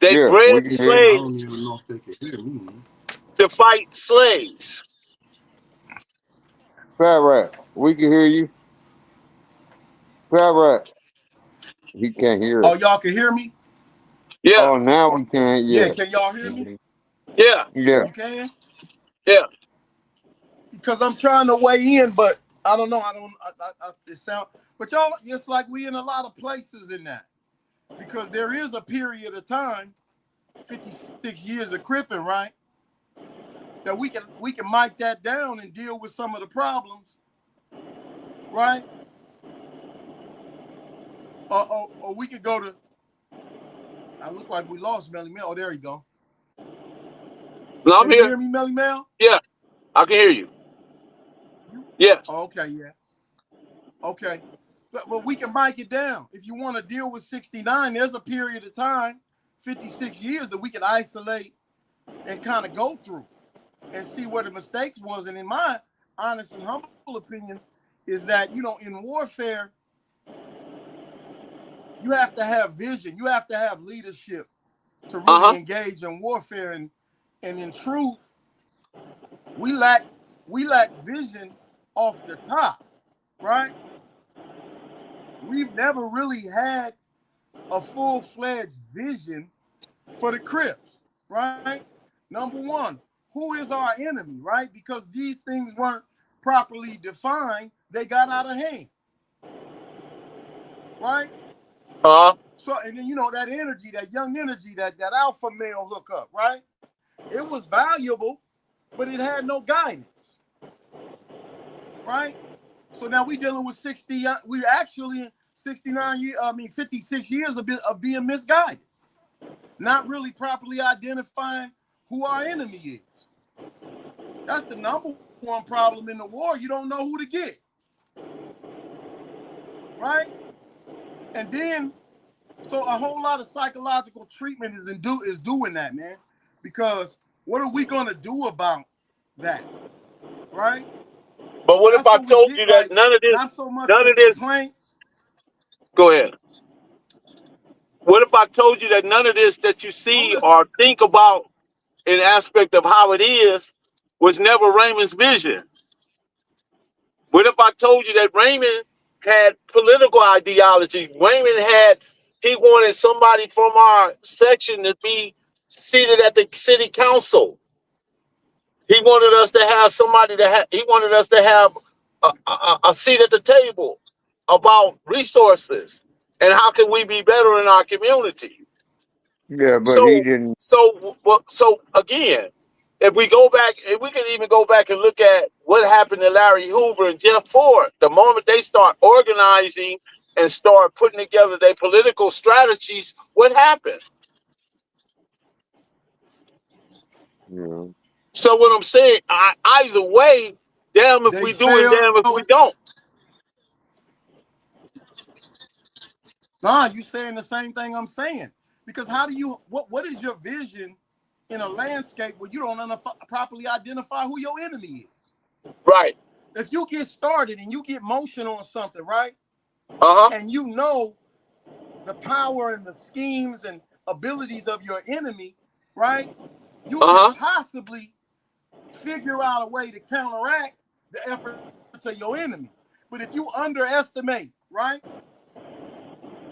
They yeah, we bred can hear you. I don't slaves even know if they can hear me, man. to fight slaves. Fat rat, we can hear you. Fat rat, he can't hear Oh, us. y'all can hear me? Yeah, Oh, now we can. Yeah, Yeah, can y'all hear me? mhm, yeah, yeah. You can? yeah. Because I'm trying to weigh in, but I don't know. It sound, but y'all, it's like we in a lot of places in that. Because there is a period of time, 56 years of cripping, right? That we can mic that down and deal with some of the problems, right? Or we could go to. I look like we lost Melly Mel. Oh, there you go. No, I'm Can you here. hear me, Melly Mel? Yeah, I can hear you. Yes. Oh, okay, yeah. Okay. But we can mic it down. If you want to deal with 69, there's a period of time, 56 years, that we can isolate and kind of go through and see where the mistakes was. And in my honest and humble opinion, is that, in warfare, you have to have vision. You have to have leadership to Uh really huh. engage in warfare. And in truth, we lack vision off the top, right? We've never really had a full-fledged vision for the Crips, right? Number one, who is our enemy, right? Because these things weren't properly defined, they got out of hand, right? So, and then that energy, that young energy, that alpha male hookup, right? It was valuable, but it had no guidance, right? So now we dealing with 60. We actually 69 years. 56 years of being misguided, not really properly identifying who our enemy is. That's the number one problem in the war. You don't know who to get, right? And then, so a whole lot of psychological treatment is doing that, man. Because what are we gonna do about that, right? But what if That's I what we told get. you that Like, not so much none the of this? complaints. Go ahead. What if I told you that none of this that you I'm see listening. or think about in aspect of how it is was never Raymond's vision? What if I told you that Raymond had political ideology? He wanted somebody from our section to be seated at the city council. He wanted us to have he wanted us to have a seat at the table about resources and how can we be better in our community. Yeah, but he So, didn't. so again, if we go back, if we can even go back and look at what happened to Larry Hoover and Jeff Ford, the moment they start organizing and start putting together their political strategies, what happened? Yeah. So what I'm saying, either way, damn if They we do and damn if we failed. don't. Nah, you saying the same thing I'm saying. Because how do you what is your vision in a landscape where you don't properly identify who your enemy is? Right. If you get started and you get motion on something, right? Uh-huh. And you know the power and the schemes and abilities of your enemy, right? You can Uh-huh. possibly figure out a way to counteract the efforts of your enemy. But if you underestimate, right,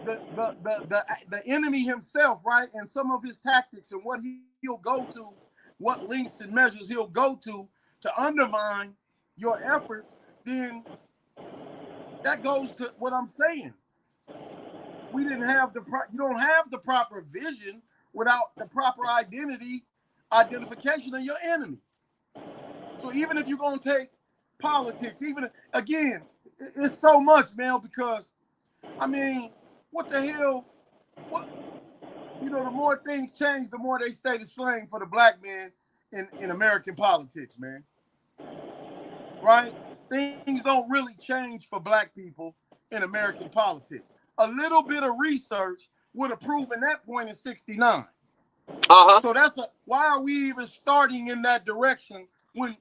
the enemy himself, right, and some of his tactics and what he'll go to, what links and measures he'll go to undermine your efforts, then that goes to what I'm saying. We didn't have you don't have the proper vision without the proper identification of your enemy. So even if you're gonna take politics, even again, it's so much, man, because I mean, what the hell? What, you know, the more things change, the more they stay the same for the black man in American politics, man. Right? Things don't really change for black people in American politics. A little bit of research would have proven that point in '69. Uh-huh. So why are we even starting in that direction when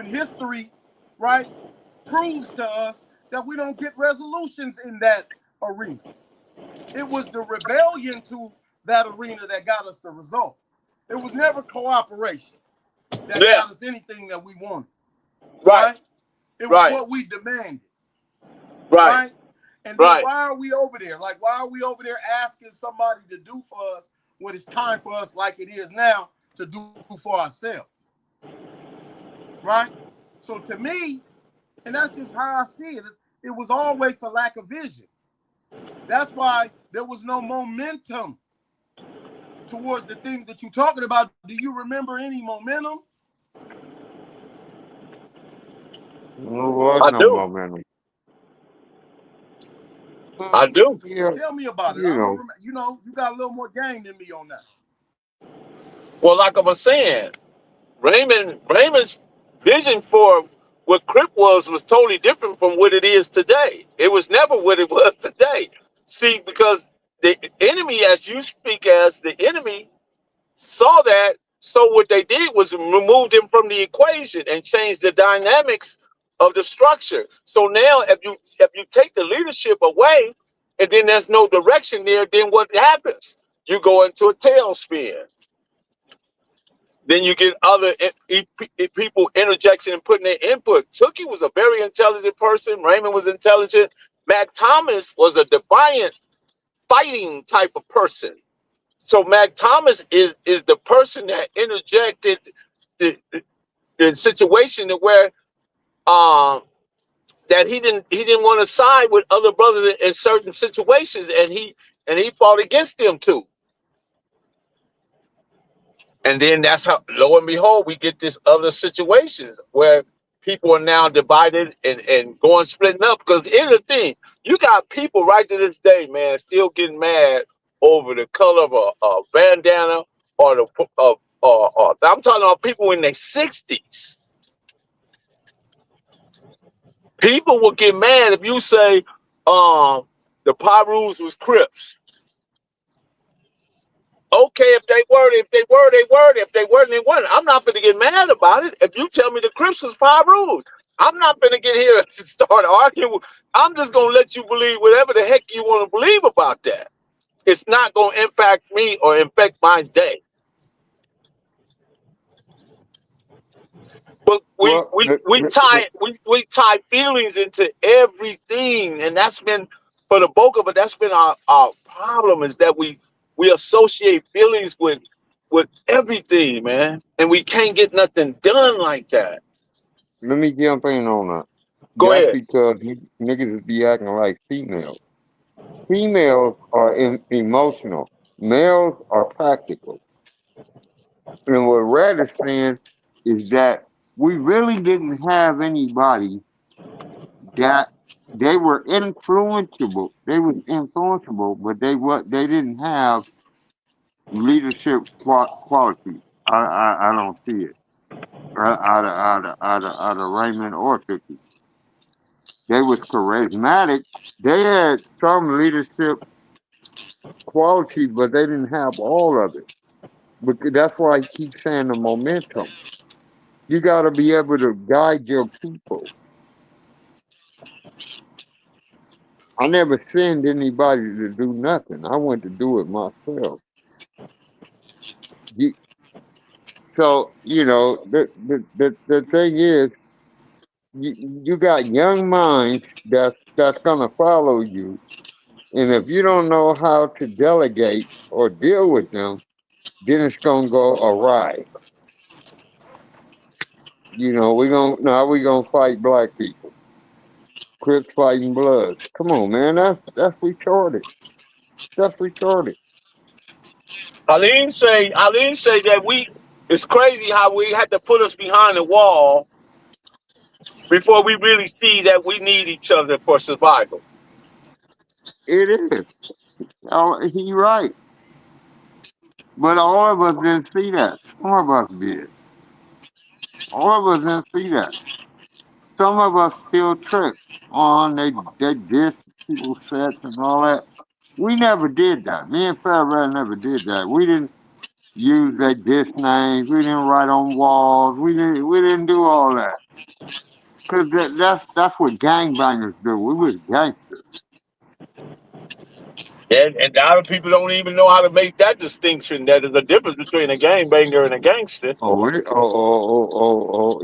history, right, proves to us that we don't get resolutions in that arena? It was the rebellion to that arena that got us the result. It was never cooperation that Yeah. got us anything that we wanted. Right. It was Right. what we demanded. Right. Right? And then Right. why are we over there? Like, why are we over there asking somebody to do for us what it's time for us, like it is now, to do for ourselves? Right? So to me, and that's just how I see it, it was always a lack of vision. That's why there was no momentum towards the things that you're talking about. Do you remember any momentum? There was no do. momentum. I do. Yeah, Tell me about it. I you don't know. remember. You know, you got a little more game than me on that. Well, like I was saying, Raymond's vision for what Crip was totally different from what it is today. It was never what it was today. See, because the enemy, as you speak as the enemy, saw that. So what they did was remove them from the equation and change the dynamics of the structure. So now, if you take the leadership away, and then there's no direction there, then what happens? You go into a tailspin. Then you get other people interjection and putting their input. Tookie was a very intelligent person. Raymond was intelligent. Mac Thomas was a defiant, fighting type of person. So Mac Thomas is the person that interjected the situation to where that he didn't want to side with other brothers in certain situations, and he fought against them too. And then that's how, lo and behold, we get this other situations where people are now divided and going splitting up. Because here's the thing, you got people right to this day, man, still getting mad over the color of a bandana or I'm talking about people in their 60s. People will get mad if you say the Pyrus was Crips. Okay, if they were, they were. If they weren't, they weren't. I'm not going to get mad about it. If you tell me the Crips was Pyrus, I'm not going to get here and start arguing. I'm just going to let you believe whatever the heck you want to believe about that. It's not going to impact me or affect my day. But we Well, we we tie we tie feelings into everything, and that's been for the bulk of it. That's been our problem is that we associate feelings with everything, man, and we can't get nothing done like that. let me jump in on that. Go That's ahead. because niggas be acting like females. Females are emotional. Males are practical. And what Red is saying is that we really didn't have anybody that they were influenceable. They was influenceable, but they didn't have leadership qualities. I don't see it out of Raymond or Cookie. They was charismatic. They had some leadership qualities, but they didn't have all of it. Because that's why I keep saying the momentum. You got to be able to guide your people. I never send anybody to do nothing. I went to do it myself. You, so the thing is, you got young minds that's gonna follow you, and if you don't know how to delegate or deal with them, then it's gonna go awry. We gonna fight black people. Crips fighting Bloods. Come on, man. That's retarded. That's retarded. Eileen say that it's crazy how we had to put us behind the wall before we really see that we need each other for survival. It is. Oh, he right. But all of us didn't see that. Some of us did. All of us didn't see that. Some of us still trick on they diss people sets and all that. We never did that. Me and Fairbrother never did that. We didn't use their diss names. We didn't write on walls. We didn't do all that. Cause that's what gangbangers do. We was gangsters. And a lot of people don't even know how to make that distinction. That is a difference between a gangbanger and a gangster.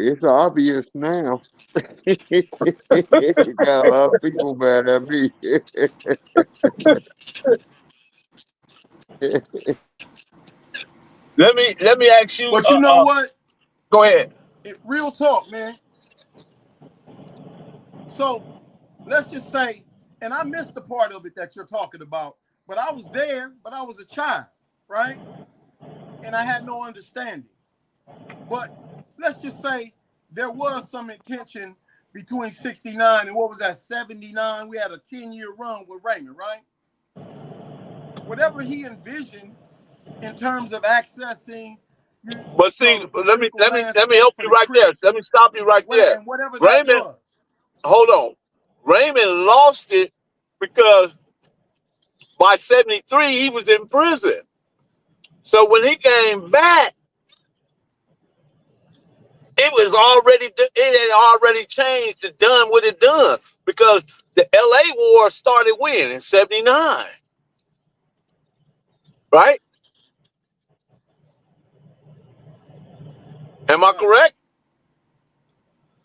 It's obvious now. Got a lot of people mad at me. Let me ask you. But you know what? Go ahead. Real talk, man. So let's just say, and I missed the part of it that you're talking about, but I was there, but I was a child, right? And I had no understanding. But let's just say there was some intention between 69 and what was that, 79? We had a 10-year run with Raymond, right? Whatever he envisioned in terms of accessing. But see, let me help you right there. Let me stop you right there. And whatever Raymond, that was. Hold on. Raymond lost it because by 73 he was in prison. So when he came back, it had already changed and done what it done, because the LA war started when? In 79. Right? Am I correct?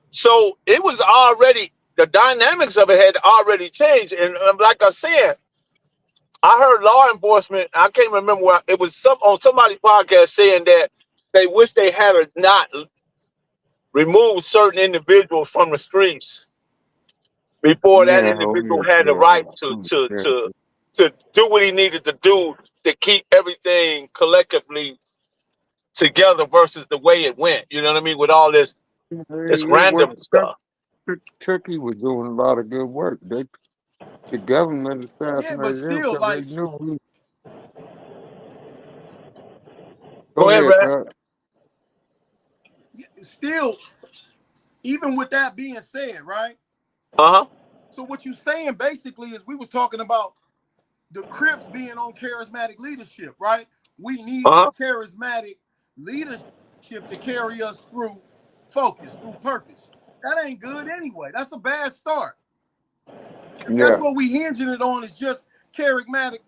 So it was already, the dynamics of it had already changed. And like I said, I heard law enforcement, I can't remember where, it was on somebody's podcast saying that they wish they had not removed certain individuals from the streets before that individual had the right to do what he needed to do to keep everything collectively together versus the way it went. You know what I mean? With all this random stuff. Turkey was doing a lot of good work. The government assassinated him because they knew he. Go ahead, Brad. Still, even with that being said, right? So what you're saying basically is we was talking about the Crips being on charismatic leadership, right? We need charismatic leadership to carry us through focus, through purpose. That ain't good anyway. That's a bad start. If that's what we hinging it on is just charismatic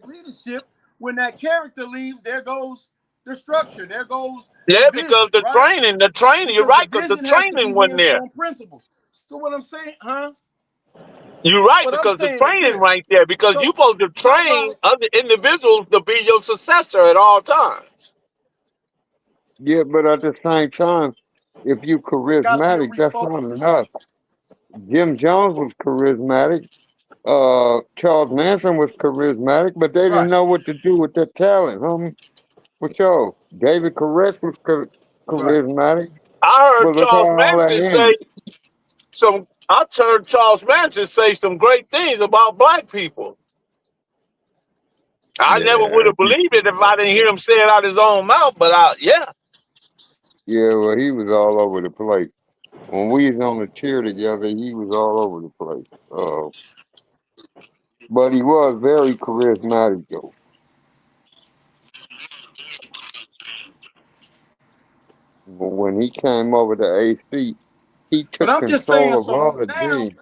leadership, when that character leaves, there goes the structure. There goes vision, because the training, you're right, because the training wasn't there. Principles. So what I'm saying, You're right, because the training right there, because you're supposed to train other individuals to be your successor at all times. Yeah, but at the same time, if you charismatic, that's not enough. Jim Jones was charismatic. Charles Manson was charismatic, but they didn't Right. know what to do with their talent, homie. For sure. David Koresh was Right. charismatic, I but heard look how Charles all that Manson ended. say some. I heard Charles Manson say some great things about black people. I never would Yeah, have believed it if I didn't hear him say it out his own mouth. But yeah. yeah. Well, he was all over the place. When we was on the chair together, he was all over the place. But he was very charismatic, though. When he came over to AC, he But took I'm just saying, control of so all the now, dreams.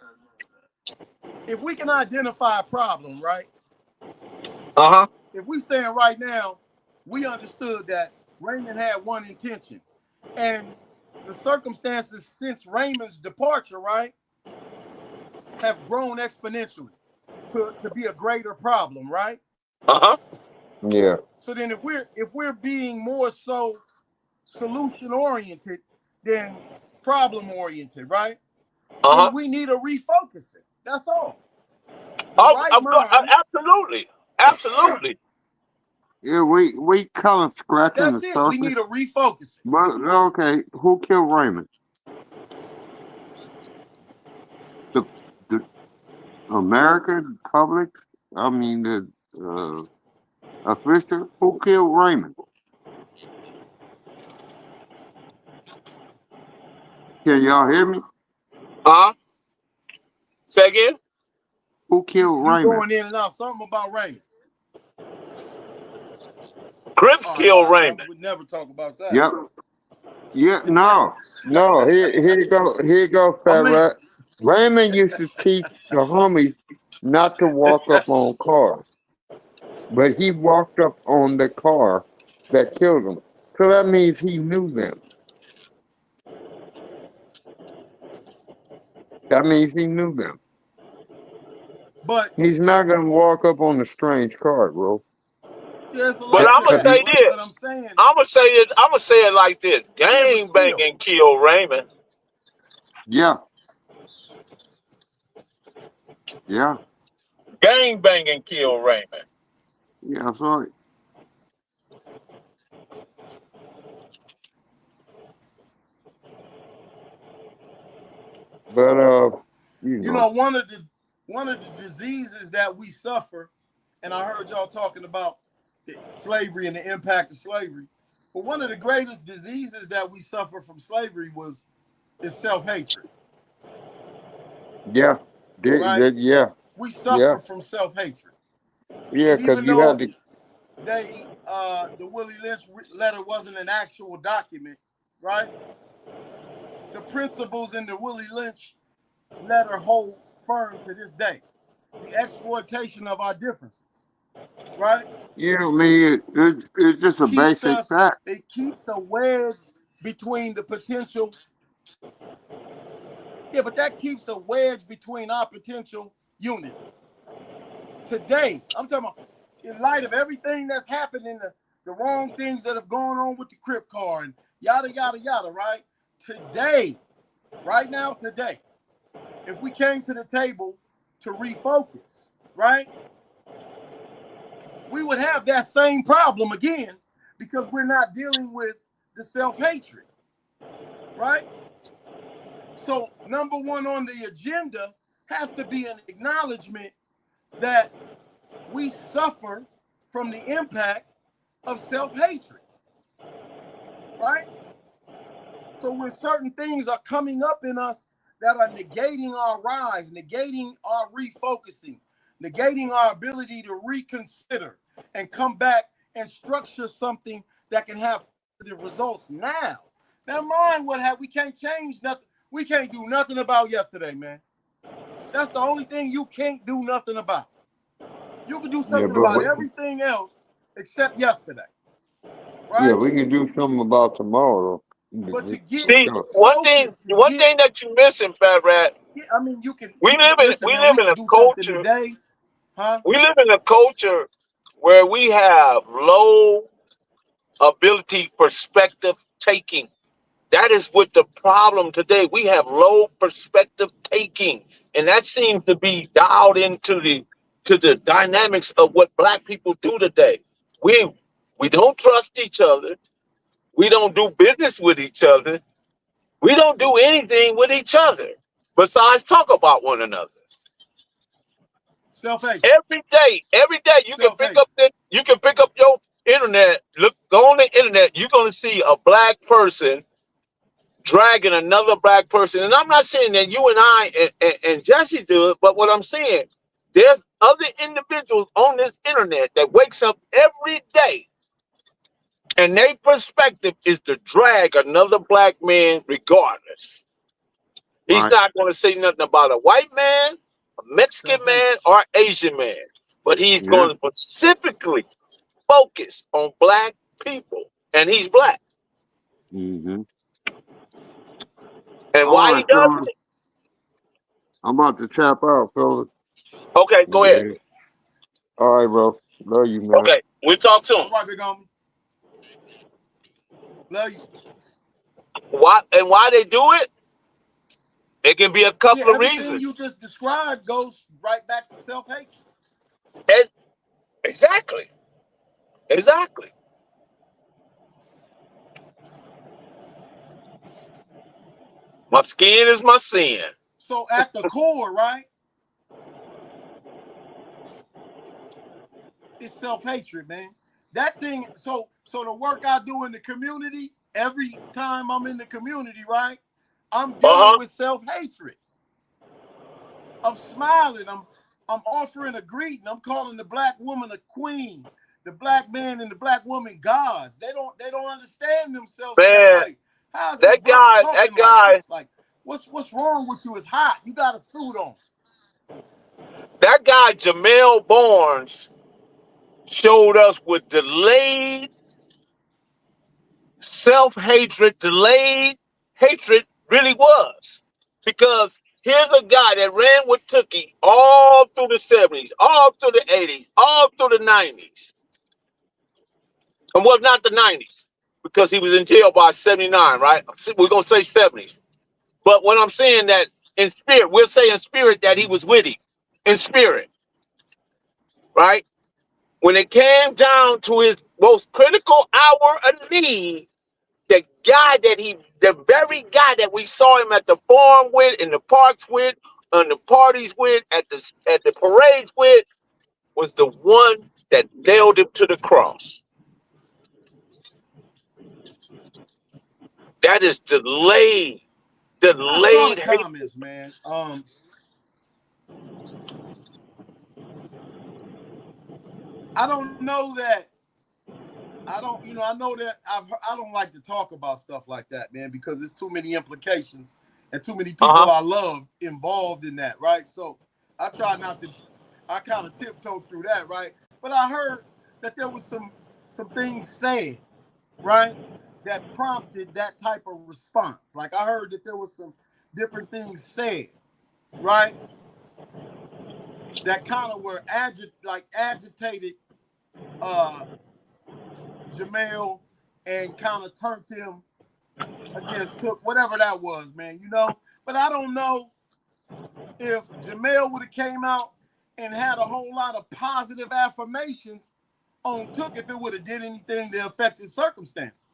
if we can identify a problem, right? Uh-huh. If we saying right now, we understood that Raymond had one intention. And the circumstances since Raymond's departure, right, have grown exponentially to be a greater problem, right? Uh-huh. Yeah. So then if we're being more so solution oriented than problem oriented, right? Uh-huh. Then we need a refocusing. That's all. The right mind. Absolutely. Absolutely. Yeah, we kind of scratching the That's it. We surface. need a refocusing. But okay, who killed Raymond? The American public? I mean the official? Who killed Raymond? Can y'all hear me? Uh-huh. Say again? Who killed You Raymond? going in and out. Something about Raymond. Crips Oh killed no, I Raymond. would never talk about that. Yep. Yeah, no. Here you go, Fat I'm leaving. Rat. Raymond used to teach the homies not to walk up on cars. But he walked up on the car that killed him. So that means he knew them. That means he knew them. But He's not gonna walk up on a strange car, bro. there's a But lot I'm to gonna that. say But I'm this. saying, I'm gonna say it like this. yeah, but Gang still. banging killed Raymond. Yeah. Yeah. Gang banging killed Raymond. Yeah, that's right. But you You know. know, one of the diseases that we suffer, and I heard y'all talking about slavery and the impact of slavery. But one of the greatest diseases that we suffer from slavery is self-hatred. Yeah. Right? Yeah. We Yeah. suffer from self-hatred. Yeah, And because even you had though to the Willie Lynch letter wasn't an actual document, right? The principles in the Willie Lynch letter hold firm to this day. The exploitation of our differences, right? you know, I mean, it's just a basic fact. It keeps a wedge between the potential. Yeah, but that keeps a wedge between our potential unity. Today, I'm talking about in light of everything that's happened in the wrong things that have gone on with the Crip car and yada, yada, yada, right? Today, right now, today, if we came to the table to refocus, right, we would have that same problem again because we're not dealing with the self-hatred, right? So number one on the agenda has to be an acknowledgement that we suffer from the impact of self-hatred, right? So when certain things are coming up in us that are negating our rise, negating our refocusing, negating our ability to reconsider and come back and structure something that can have positive results now. Now, mind what have we can't change nothing. We can't do nothing about yesterday, man. That's the only thing you can't do nothing about. You can do something about everything else except yesterday. Right? Yeah, we can do something about tomorrow. But to get See, one thing that you're missing, Fat Rat. Yeah, I mean, you can. We live in a do culture. Today, huh? We live in a culture where we have low ability perspective taking. That is what the problem today. We have low perspective taking, and that seems to be dialed into the dynamics of what black people do today. We don't trust each other. We don't do business with each other. We don't do anything with each other besides talk about one another. Self-hate. Every day you can pick up your internet, go on the internet, you're gonna see a black person dragging another black person. And I'm not saying that you and I and Jesse do it, but what I'm saying, there's other individuals on this internet that wakes up every day and their perspective is to drag another black man regardless. He's Right. not going to say nothing about a white man, a Mexican man, or Asian man, but he's Yeah. going to specifically focus on black people, and he's black. Mm-hmm. And All why he right, does fellas. it? I'm about to tap out, fellas. Okay, go ahead. Yeah. All right, bro. Love you, man. Okay, we'll talk soon. All right, big homie. Love you. Why they do it? It can be a couple of Everything reasons. you just described goes right back to self-hate. Exactly. My skin is my sin. So at the core, right, it's self-hatred, man. That thing, so the work I do in the community, every time I'm in the community, right, I'm dealing with self-hatred. I'm smiling, I'm offering a greeting, I'm calling the black woman a queen, the black man and the black woman gods. They don't understand themselves. Man, like, how's that this brother talking that guy, like this? Like, what's wrong with you? It's hot. You got a suit on. that guy Jamel Barnes showed us what delayed self-hatred, delayed hatred really was. Because here's a guy that ran with Tookie all through the 70s, all through the 80s, all through the 90s. And well, not the 90s, because he was in jail by 79, right? We're going to say 70s. But what I'm saying that in spirit, we'll say in spirit that he was with him. In spirit, right? When it came down to his most critical hour of need, the very guy that we saw him at the farm with, in the parks with, on the parties with, at the parades with, was the one that nailed him to the cross. That is delayed hatred. Comments, man. I don't know that. I know that I don't like to talk about stuff like that, man, because there's too many implications and too many people I love involved in that, right? So I try not to. I kind of tiptoe through that, right? But I heard that there was some things said, right, that prompted that type of response. Like I heard that there was some different things said, right, that kind of were agitated Jamel and kind of turned him against Took, whatever that was, man, But I don't know if Jamel would have came out and had a whole lot of positive affirmations on Took if it would have did anything to affect his circumstances.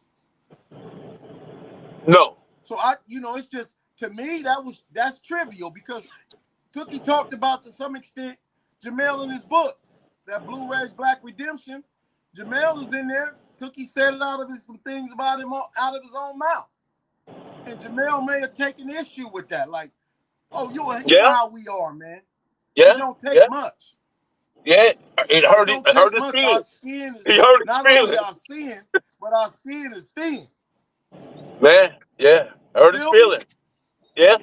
No. So it's just, to me, that's trivial because Tookie talked about to some extent Jamel in his book, that Blue Rage Black Redemption. Jamel is in there. Tookie said it out of some things about him out of his own mouth. And Jamel may have taken issue with that. Like, oh, you know how we are, man. Yeah. It don't take much. Yeah, it hurt his feelings. He hurt his not feelings. Only our skin, but our skin is thin. Man, yeah, hurt his feelings. Yeah.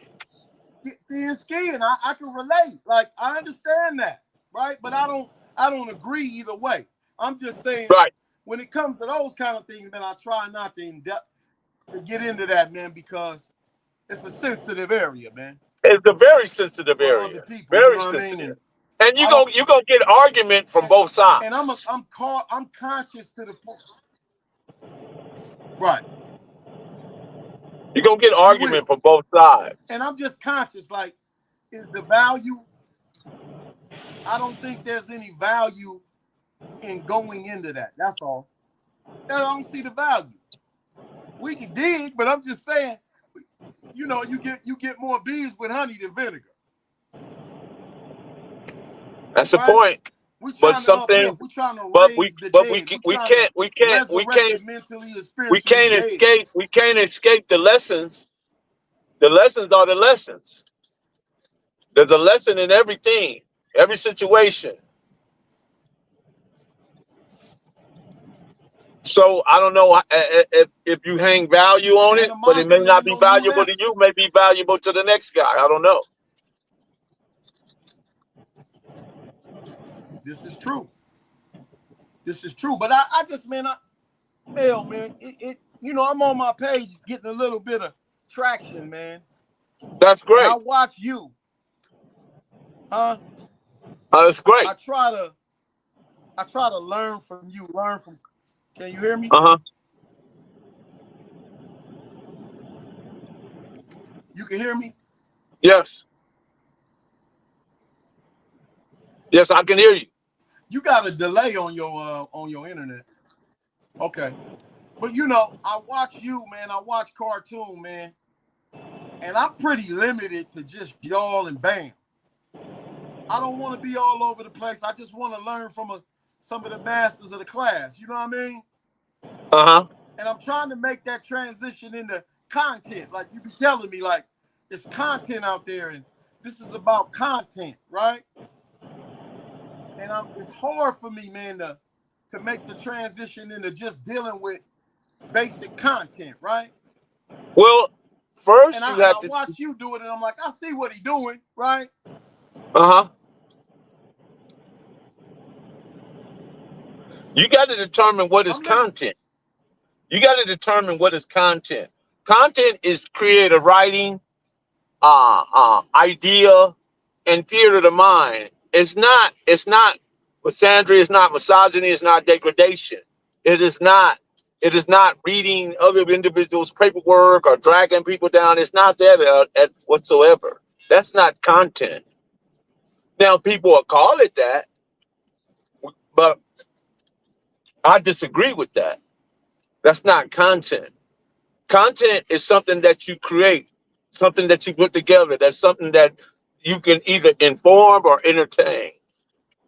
Thin skin. I can relate. Like, I understand that, right? But I don't agree either way. I'm just saying, right, when it comes to those kind of things, man, I try not to get into that, man, because it's a sensitive area, man. It's a very sensitive area. Other people, very sensitive. I mean? And you're gonna get argument from both sides. And I'm conscious to the point. Right. You're gonna get You argument will. from both sides. And I'm just conscious, like, is the value? I don't think there's any value in going into that. That's all. I don't see the value. We can dig, but I'm just saying, you know, you get more bees with honey than vinegar. That's the Right? point. We're But trying to something, uplift. We're trying to but raise the dead. We're trying to resurrect the mentally and we spiritually can't dead. escape. We can't escape the lessons. The lessons are the lessons. There's a lesson in everything, every situation. So I don't know if you hang value on it, but it may Animosity not ain't be no new valuable to lesson. you. May be valuable to the next guy. I don't know. This is true. This is true. But I just, man, it you know, I'm on my page getting a little bit of traction, man. That's great. And I watch you. That's great. I try to learn from you. Learn from. Can you hear me? You can hear me? Yes. Yes, I can hear you. You got a delay on your internet. Okay. But you know, I watch you, man. I watch cartoon, man. And I'm pretty limited to just y'all and bam. I don't want to be all over the place. I just want to learn from some of the masters of the class. You know what I mean? And I'm trying to make that transition into content. Like you be telling me, like, it's content out there and this is about content, right? And it's hard for me, man, to make the transition into just dealing with basic content, right? Well, first and you have I to watch you do it, and I'm like, I see what he's doing, right? You got to determine what is content. You got to determine what is content. Content is creative writing, idea, and theater of the mind. It's not misandry, it's not misogyny, it's not degradation. It is not reading other individuals' paperwork or dragging people down. It's not that whatsoever. That's not content. Now people will call it that, but I disagree with that. That's not content. Content is something that you create, something that you put together. That's something that you can either inform or entertain.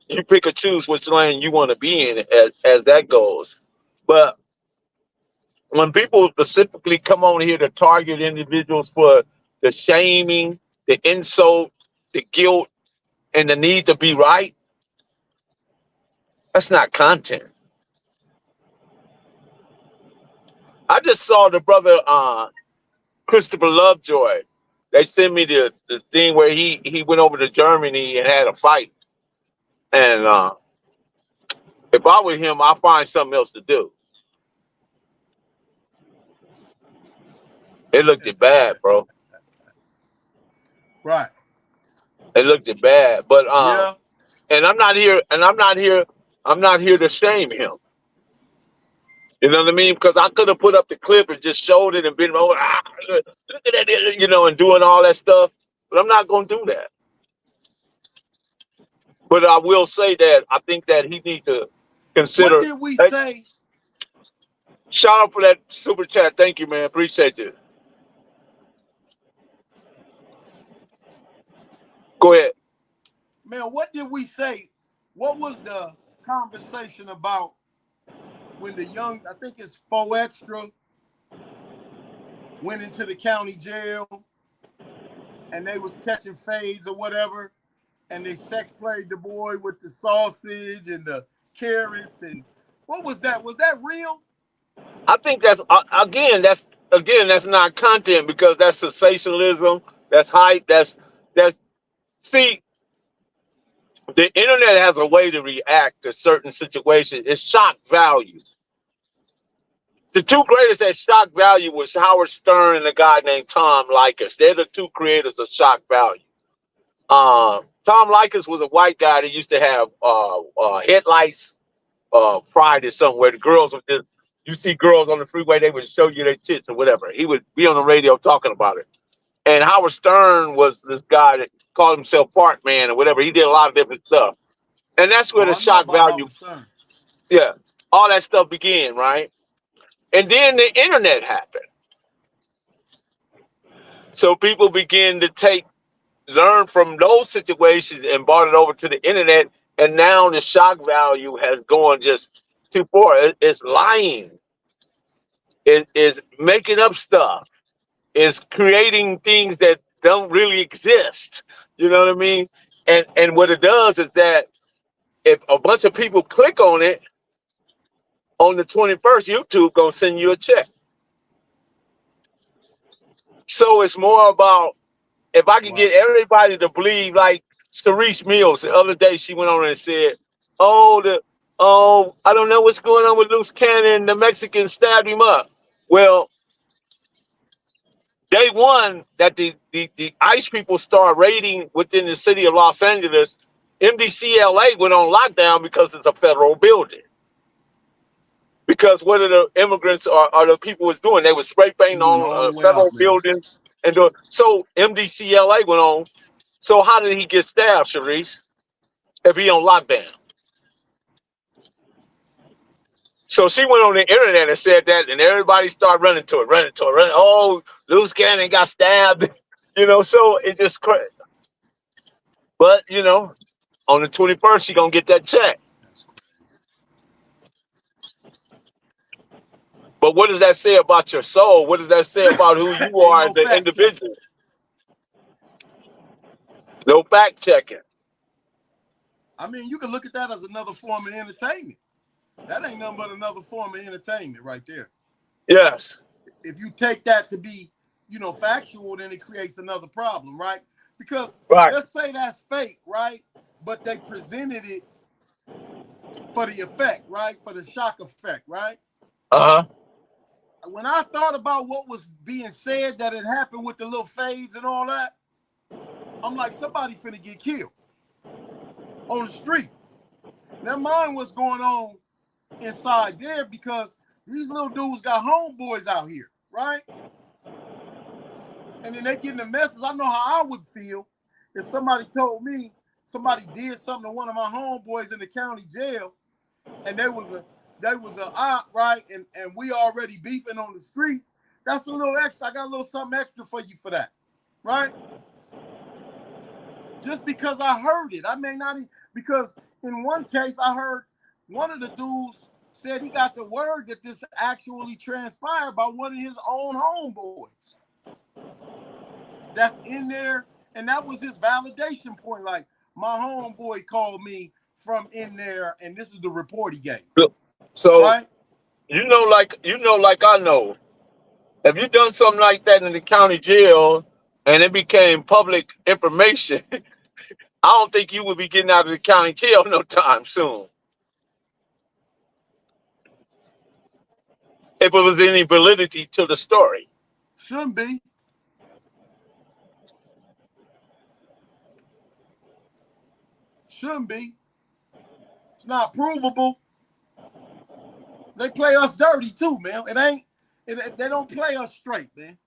You pick or choose which lane you want to be in as that goes. But when people specifically come on here to target individuals for the shaming, the insult, the guilt, and the need to be right, that's not content. I just saw the brother Christopher Lovejoy. They sent me the thing where he went over to Germany and had a fight. And if I were him, I'd find something else to do. It looked bad, bro. Right. It looked bad. But yeah. And I'm not here to shame him. You know what I mean? Because I could have put up the clip and just showed it and been, look at that, you know, and doing all that stuff. But I'm not going to do that. But I will say that I think that he needs to consider. What did we say? Shout out for that super chat. Thank you, man. Appreciate you. Go ahead. Man, what did we say? What was the conversation about when the young, I think it's 4 Extra, went into the county jail and they was catching fades or whatever, and they sex played the boy with the sausage and the carrots, and what was that? Was that real? I think that's that's not content, because that's sensationalism, that's hype, that's see, the internet has a way to react to certain situations. It's shock value. The two greatest at shock value was Howard Stern and a guy named Tom Likas. They're the two creators of shock value. Tom Likas was a white guy that used to have headlights Friday somewhere. The girls would just You see girls on the freeway, they would show you their tits or whatever. He would be on the radio talking about it. And Howard Stern was this guy that called himself Part Man or whatever. He did a lot of different stuff. And that's where the I know shock about value, Howard Stern. yeah, all that stuff began, right? And then the internet happened. So people began to learn from those situations and brought it over to the internet. And now the shock value has gone just too far. It's lying. It is making up stuff. It's creating things that don't really exist. You know what I mean? And what it does is that if a bunch of people click on it, on the 21st, YouTube gonna send you a check. So it's more about if I can get everybody to believe, like Sharice Mills the other day, she went on and said, I don't know what's going on with Loose Cannon. The Mexicans stabbed him up. Well, day one that the ICE people start raiding within the city of Los Angeles, MDCLA went on lockdown because it's a federal building. Because what are the immigrants or the people was doing? They were spray painting on federal buildings. So MDCLA went on. So how did he get stabbed, Sharice, if he on lockdown? So she went on the internet and said that, and everybody started running to it. Oh, Loose Cannon got stabbed. So it's just crazy. But, on the 21st, she going to get that check. But what does that say about your soul? What does that say about who you are as an individual? No fact checking. I mean, you can look at that as another form of entertainment. That ain't nothing but another form of entertainment right there. Yes. If you take that to be, factual, then it creates another problem, right? Because let's say that's fake, right? But they presented it for the effect, right? For the shock effect, right? Uh-huh. When I thought about what was being said that had happened with the little fades and all that, I'm like, somebody finna get killed on the streets. Never mind what's going on inside there, because these little dudes got homeboys out here, right? And then they getting the message. I know how I would feel if somebody told me somebody did something to one of my homeboys in the county jail, and they was a op, right? And we already beefing on the streets. That's a little extra. I got a little something extra for you for that, right? Just because I heard it. I may not, because in one case I heard one of the dudes said he got the word that this actually transpired by one of his own homeboys that's in there, and that was his validation point. Like, my homeboy called me from in there, and this is the report he gave. So, right? like I know, if you done something like that in the county jail and it became public information, I don't think you would be getting out of the county jail no time soon. If it was any validity to the story. Shouldn't be. Shouldn't be. It's not provable. They play us dirty too, man. They don't play us straight, man.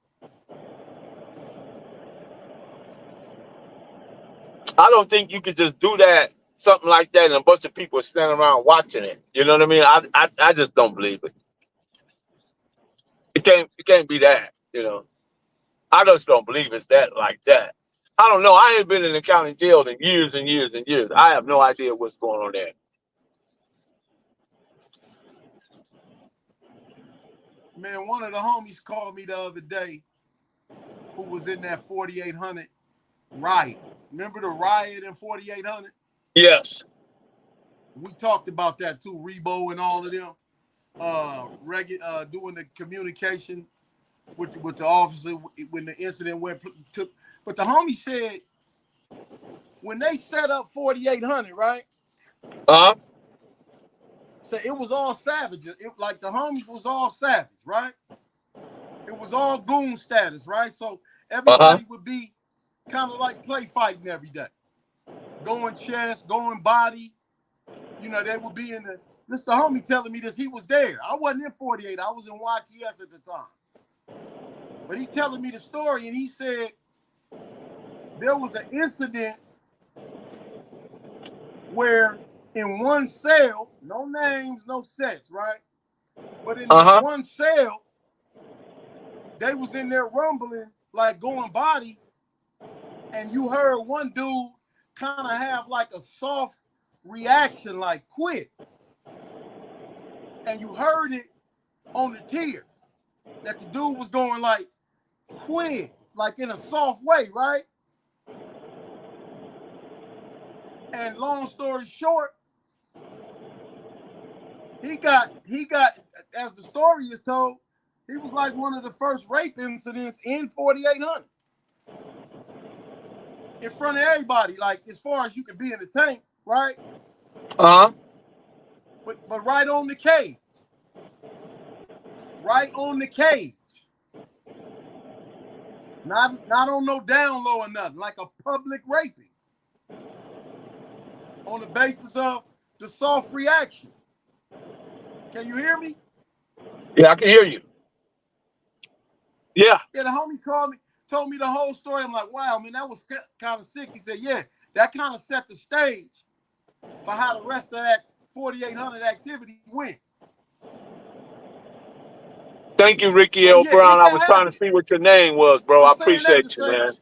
I don't think you could just do that, something like that, and a bunch of people standing around watching it. You know what I mean? I just don't believe it. It can't be that, I just don't believe it's that like that. I don't know. I ain't been in the county jail in years and years and years. I have no idea what's going on there. Man, one of the homies called me the other day who was in that 4800 riot. Remember the riot in 4800? Yes. We talked about that too, Rebo and all of them. Doing the communication with the officer when the incident took. But the homie said when they set up 4800, right? So it was all savages. Like the homies was all savage, right? It was all goon status, right? So everybody would be kind of like play fighting every day. Going chest, going body. They would be in This the homie telling me this. He was there. I wasn't in 48. I was in YTS at the time. But he telling me the story, and he said there was an incident where in one cell, no names, no sets, right? But in this one cell, they was in there rumbling, like going body, and you heard one dude kind of have like a soft reaction, like quit. And you heard it on the tier that the dude was going like quit, like in a soft way, right? And long story short, he got, as the story is told, he was like one of the first rape incidents in 4800. In front of everybody, like as far as you can be in the tank, right? But right on the cage. Right on the cage. Not on no down low or nothing, like a public raping. On the basis of the soft reaction. Can you hear me? Yeah, I can hear you. Yeah. Yeah, the homie called me, told me the whole story. I'm like, wow, man, that was kind of sick. He said, yeah, that kind of set the stage for how the rest of that 4800 activity went. Thank you, Ricky L. Brown. I was trying to see what your name was, bro. I appreciate you, man.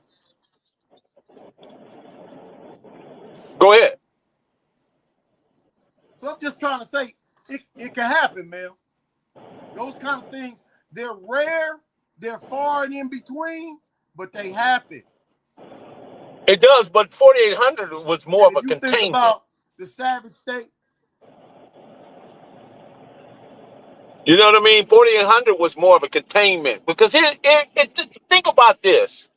Go ahead. So I'm just trying to say, it can happen, man. Those kind of things, they're rare, they're far and in between, but they happen. It does, but 4800 was more of a containment. Think about the Savage State. You know what I mean? 4800 was more of a containment because think about this.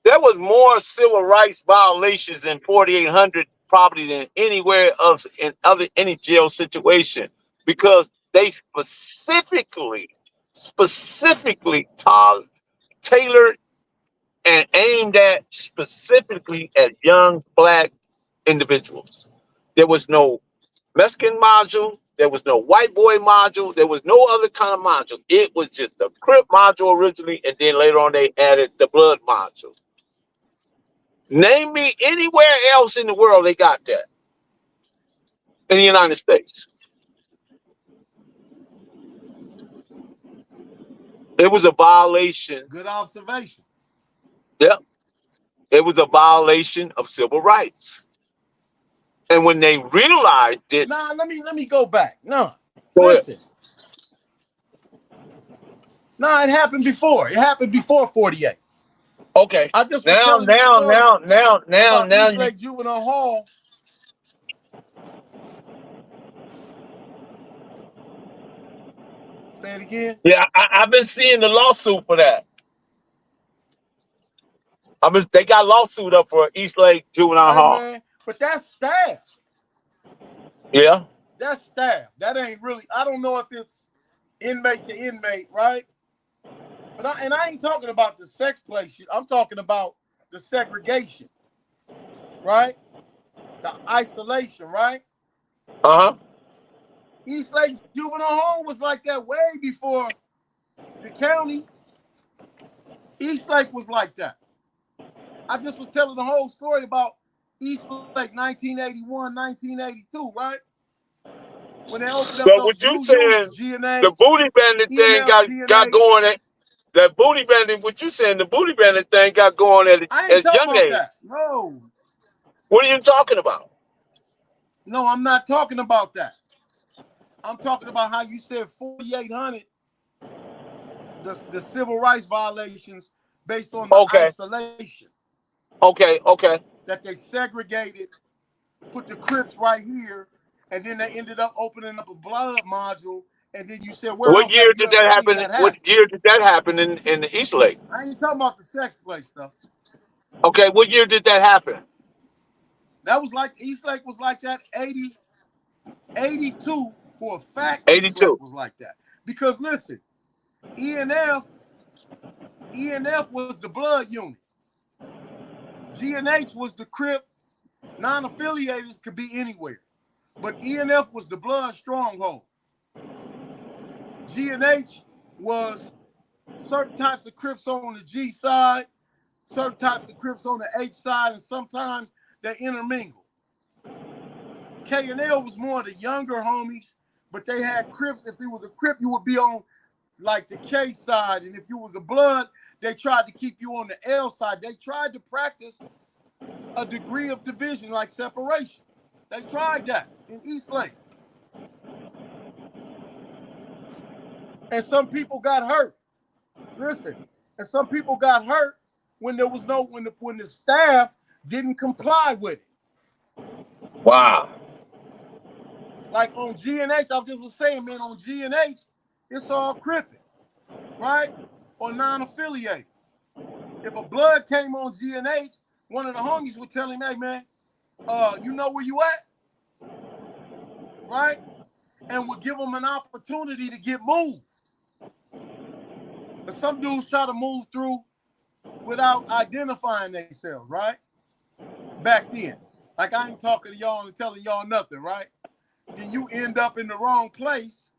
There was more civil rights violations in 4800 probably than anywhere else in any jail situation because they specifically tailored and aimed at specifically at young black individuals. There was no Mexican module. There was no white boy module. There was no other kind of module. It was just the Crip module originally, and then later on they added the blood module. Name me anywhere else in the world they got that. In the United States. It was a violation. Good observation. Yep. It was a violation of civil rights. And when they realized it. Nah, let me go back. No. Listen. Nah, it happened before. It happened before 48. Okay. I just now like Juvenile Hall. Say it again. Yeah, I've been seeing the lawsuit for that. They got lawsuit up for East Lake Juvenile Hall. Man, but that's staff. Yeah. That's staff. That ain't really. I don't know if it's inmate to inmate, right? But I ain't talking about the sex play shit. I'm talking about the segregation, right? The isolation, right? East Lake Juvenile Hall was like that way before the county. East Lake was like that. I just was telling the whole story about East Lake 1981, 1982, right? When they opened up those what you saying, the booty bandit thing got going at that booty bandit, what you saying, the booty bandit thing got going at young age. No. What are you talking about? No, I'm not talking about that. I'm talking about how you said 4800, the civil rights violations based on the isolation. Okay. That they segregated, put the Crips right here, and then they ended up opening up a blood module. And then you said, what year did that happen? What year did that happen in the East Lake? I ain't talking about the sex play stuff. Okay, what year did that happen? That was like, East Lake was like that 82 for a fact. 82 was like that. Because listen, ENF was the blood unit. GNH was the Crip. Non-affiliators could be anywhere. But ENF was the blood stronghold. G&H was certain types of Crips on the G side, certain types of Crips on the H side, and sometimes they intermingle. K&L was more of the younger homies, but they had Crips. If it was a Crip, you would be on like the K side, and if you was a blood, they tried to keep you on the L side. They tried to practice a degree of division, like separation. They tried that in East Lake. And some people got hurt. Listen, and some people got hurt when there was no, when the staff didn't comply with it. Wow. Like on G&H, I just was saying, man, on G&H, it's all crippin', right? Or non-affiliated. If a blood came on G&H, one of the homies would tell him, hey, man, you know where you at? Right? And would give him an opportunity to get moved. But some dudes try to move through without identifying themselves, right? Back then. Like I ain't talking to y'all and telling y'all nothing, right? Then you end up in the wrong place.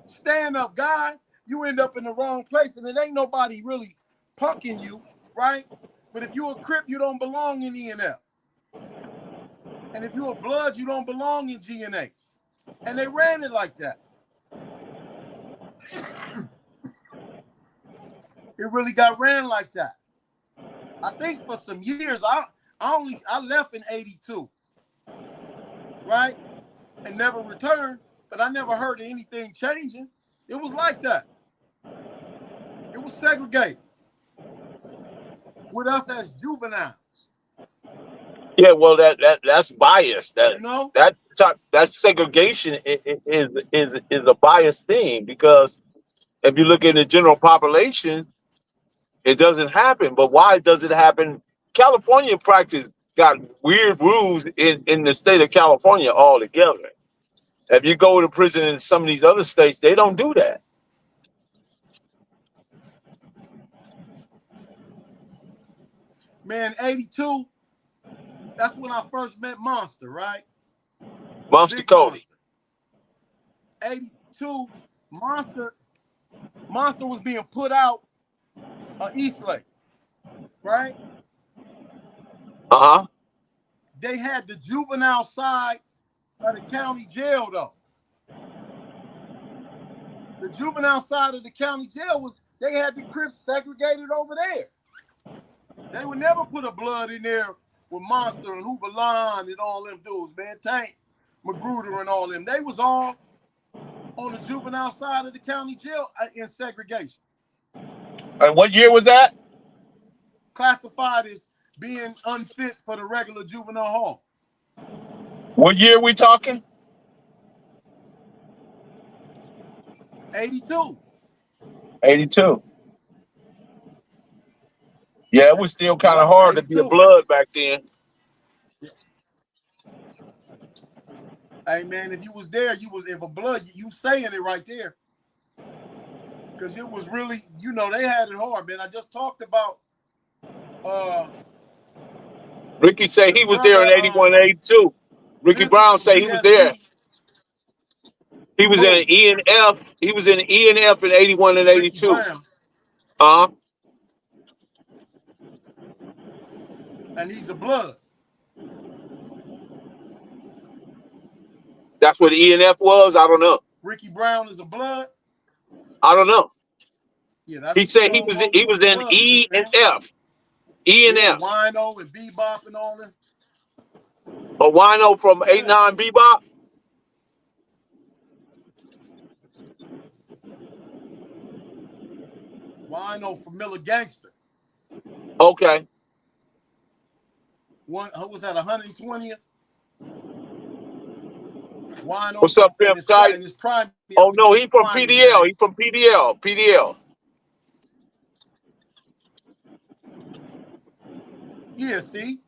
Stand up, guy. You end up in the wrong place, and it ain't nobody really punking you, right? But if you a Crip, you don't belong in ENF. And if you a blood, you don't belong in G&H. And they ran it like that. It really got ran like that. I think for some years, I left in 82, right? And never returned, but I never heard of anything changing. It was like that. It was segregated with us as juveniles. Yeah, well, that's bias. That You know? that segregation is a biased thing, because if you look at the general population, it doesn't happen. But why does it happen? California practice got weird rules in the state of California altogether. If you go to prison in some of these other states, they don't do that. Man, 82, that's when I first met Monster, right? Monster Big Cody. Monster. 82, Monster was being put out of East Lake, right? Uh-huh. They had the juvenile side of the county jail, though. The juvenile side of the county jail they had the Crips segregated over there. They would never put a blood in there with Monster and Hooverlon and all them dudes, man. Tank, Magruder and all them. They was all on the juvenile side of the county jail in segregation. And what year was that? Classified as being unfit for the regular juvenile hall. What year we talking? 82. 82. Yeah, it was still kind of hard 82. to be a blood back then. Hey, man, if you was there, if a blood, you saying it right there. Because it was really, they had it hard, man. I just talked about Ricky said he was there in 81, 82. Ricky Brown said he was there. He was in ENF. He was in ENF in 81 and 82. And he's a blood. That's what ENF was? I don't know. Ricky Brown is a blood? I don't know. Yeah, he said he was in E and F. E and F. Wino and Bebop and all that. A Wino from 89 Bebop? Wino from Miller Gangster. Okay. Who was that, 120th? Wino. What's up, Pimp Tight? Oh, no, he from PDL. He from PDL. PDL. Yeah, see?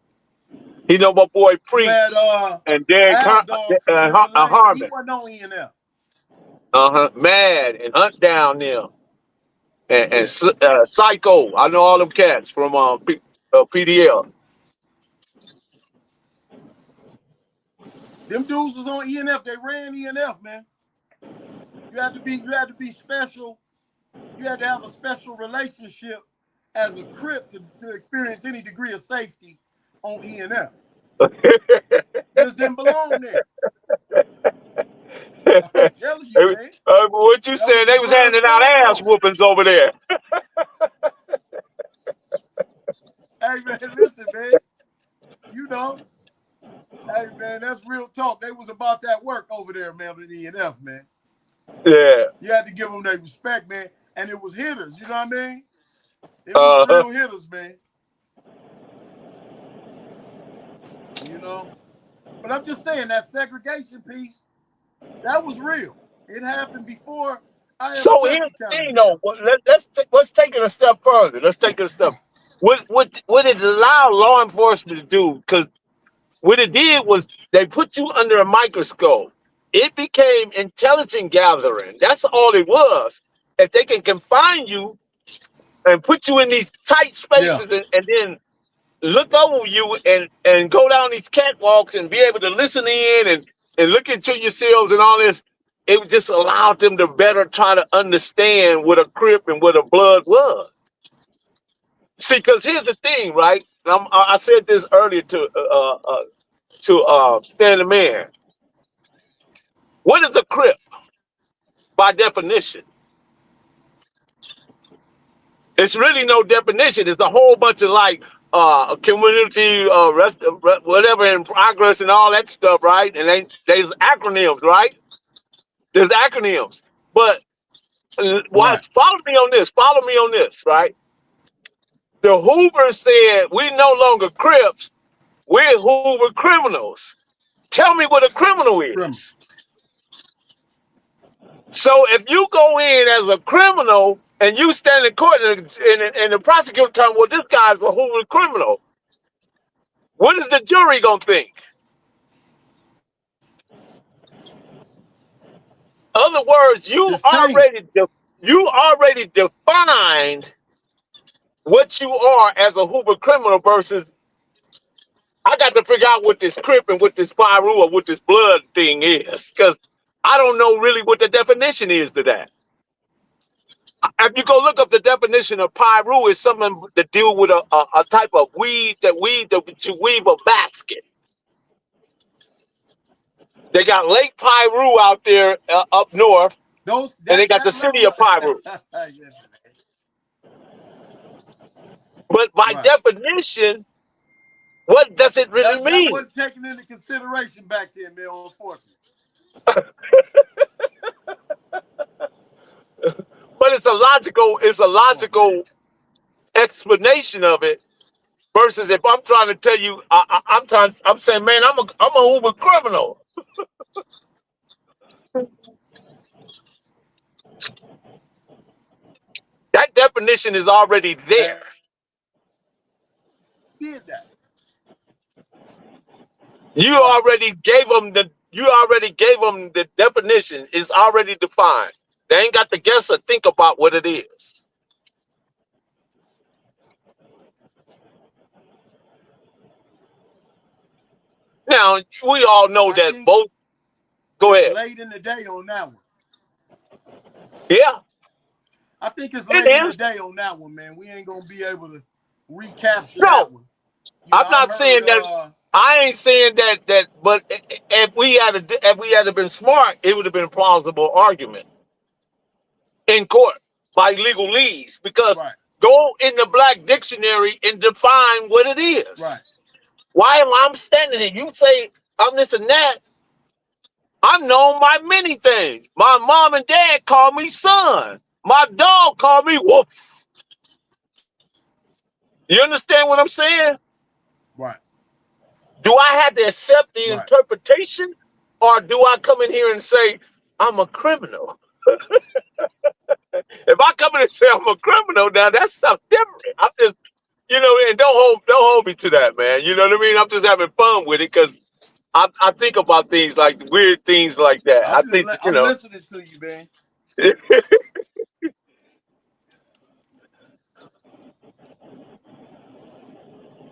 He know my boy Preach and Derek Harmon. He wasn't on ENF. Uh-huh. Mad and Hunt Down there. And Psycho. I know all them cats from PDL. Them dudes was on ENF. They ran ENF, man. You had to be special. You had to have a special relationship as a Crip to experience any degree of safety on ENF. You just didn't belong there. I'm telling you, man. What you saying? They was handing out ass whoopings over there. Hey, man, listen, man. You know, hey, man, that's real talk. They was about that work over there, man, at ENF, man. Yeah. You had to give them their respect, man. And it was hitters, you know what I mean? It was real hitters, man. You know? But I'm just saying that segregation piece, that was real. It happened before I ever So here's the thing, though. Let's take it a step further. Let's take it a step. What it allowed law enforcement to do, because what it did was they put you under a microscope. It became intelligence gathering. That's all it was. If they can confine you and put you in these tight spaces and then look over you and go down these catwalks and be able to listen in and look into yourselves and all this, it just allowed them to better try to understand what a Crip and what a Blood was. See, because here's the thing, right? I said this earlier to Stan the Man. What is a Crip by definition? It's really no definition. It's a whole bunch of like community whatever in progress and all that stuff, right? And there's acronyms, right? There's acronyms. But follow me on this. Follow me on this, right? The Hoover said we no longer Crips. We're Hoover criminals. Tell me what a criminal is. So if you go in as a criminal and you stand in court and the prosecutor tells well, this guy's a Hoover criminal, what is the jury gonna think? In other words, you already defined what you are as a Hoover criminal versus I got to figure out what this Crip and what this Pyru or what this Blood thing is, because I don't know really what the definition is to that. If you go look up the definition of Pyru, it's something to deal with a type of weed that you weave a basket. They got Lake Pyru out there up north, and they got the city of Pyru. But by definition, what does it really mean? That wasn't taken into consideration back then, man, unfortunately. But it's a logical explanation of it. Versus if I'm trying to tell you, I'm saying, man, I'm a Uber criminal. That definition is already there. Did that? You already gave them the definition. It's already defined. They ain't got to guess or think about what it is. Now, we all know that both. Go ahead. Late in the day on that one. Yeah. I think it's late in the day on that one, man. We ain't going to be able to recapture that one. I'm not saying that. I ain't saying that. But if we had been smart, it would have been a plausible argument in court by legalese. Because go in the Black Dictionary and define what it is. Right. Why am I standing here? You say I'm this and that. I'm known by many things. My mom and dad call me son. My dog called me Wolf. You understand what I'm saying? Right. Do I have to accept the interpretation, or do I come in here and say I'm a criminal? If I come in and say I'm a criminal, now that's something different. I'm just, and don't hold me to that, man. You know what I mean? I'm just having fun with it because I think about things like weird things like that. I'm listening to you, man.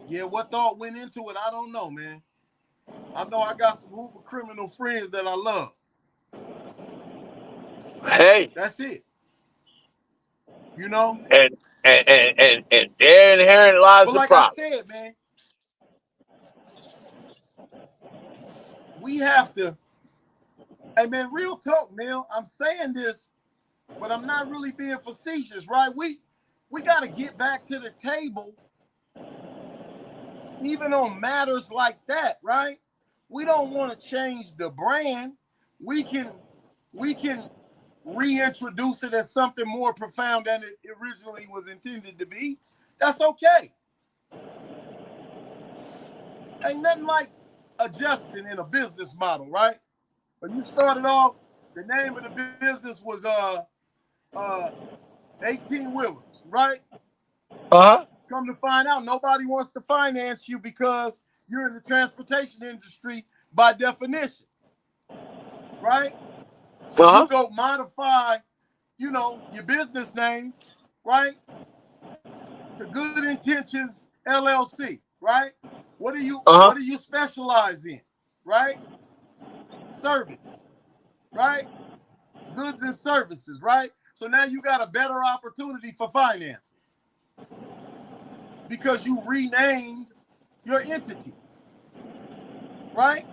Yeah, what thought went into it? I don't know, man. I know I got some uber criminal friends that I love. Hey. That's it. You know? And there inherent lies But the like I problem. said, man, we have to, hey man, real talk, Neil. I'm saying this, but I'm not really being facetious, right? We got to get back to the table, even on matters like that, right? We don't want to change the brand. We can reintroduce it as something more profound than it originally was intended to be. That's okay. Ain't nothing like adjusting in a business model, right? When you started off, the name of the business was 18-wheelers, right? Uh-huh. Come to find out, nobody wants to finance you because you're in the transportation industry by definition, right? So you go modify, you know, your business name, right, to Good Intentions LLC, right? What do you specialize in, right? Service, right? Goods and services, right? So now you got a better opportunity for financing because you renamed your entity, right?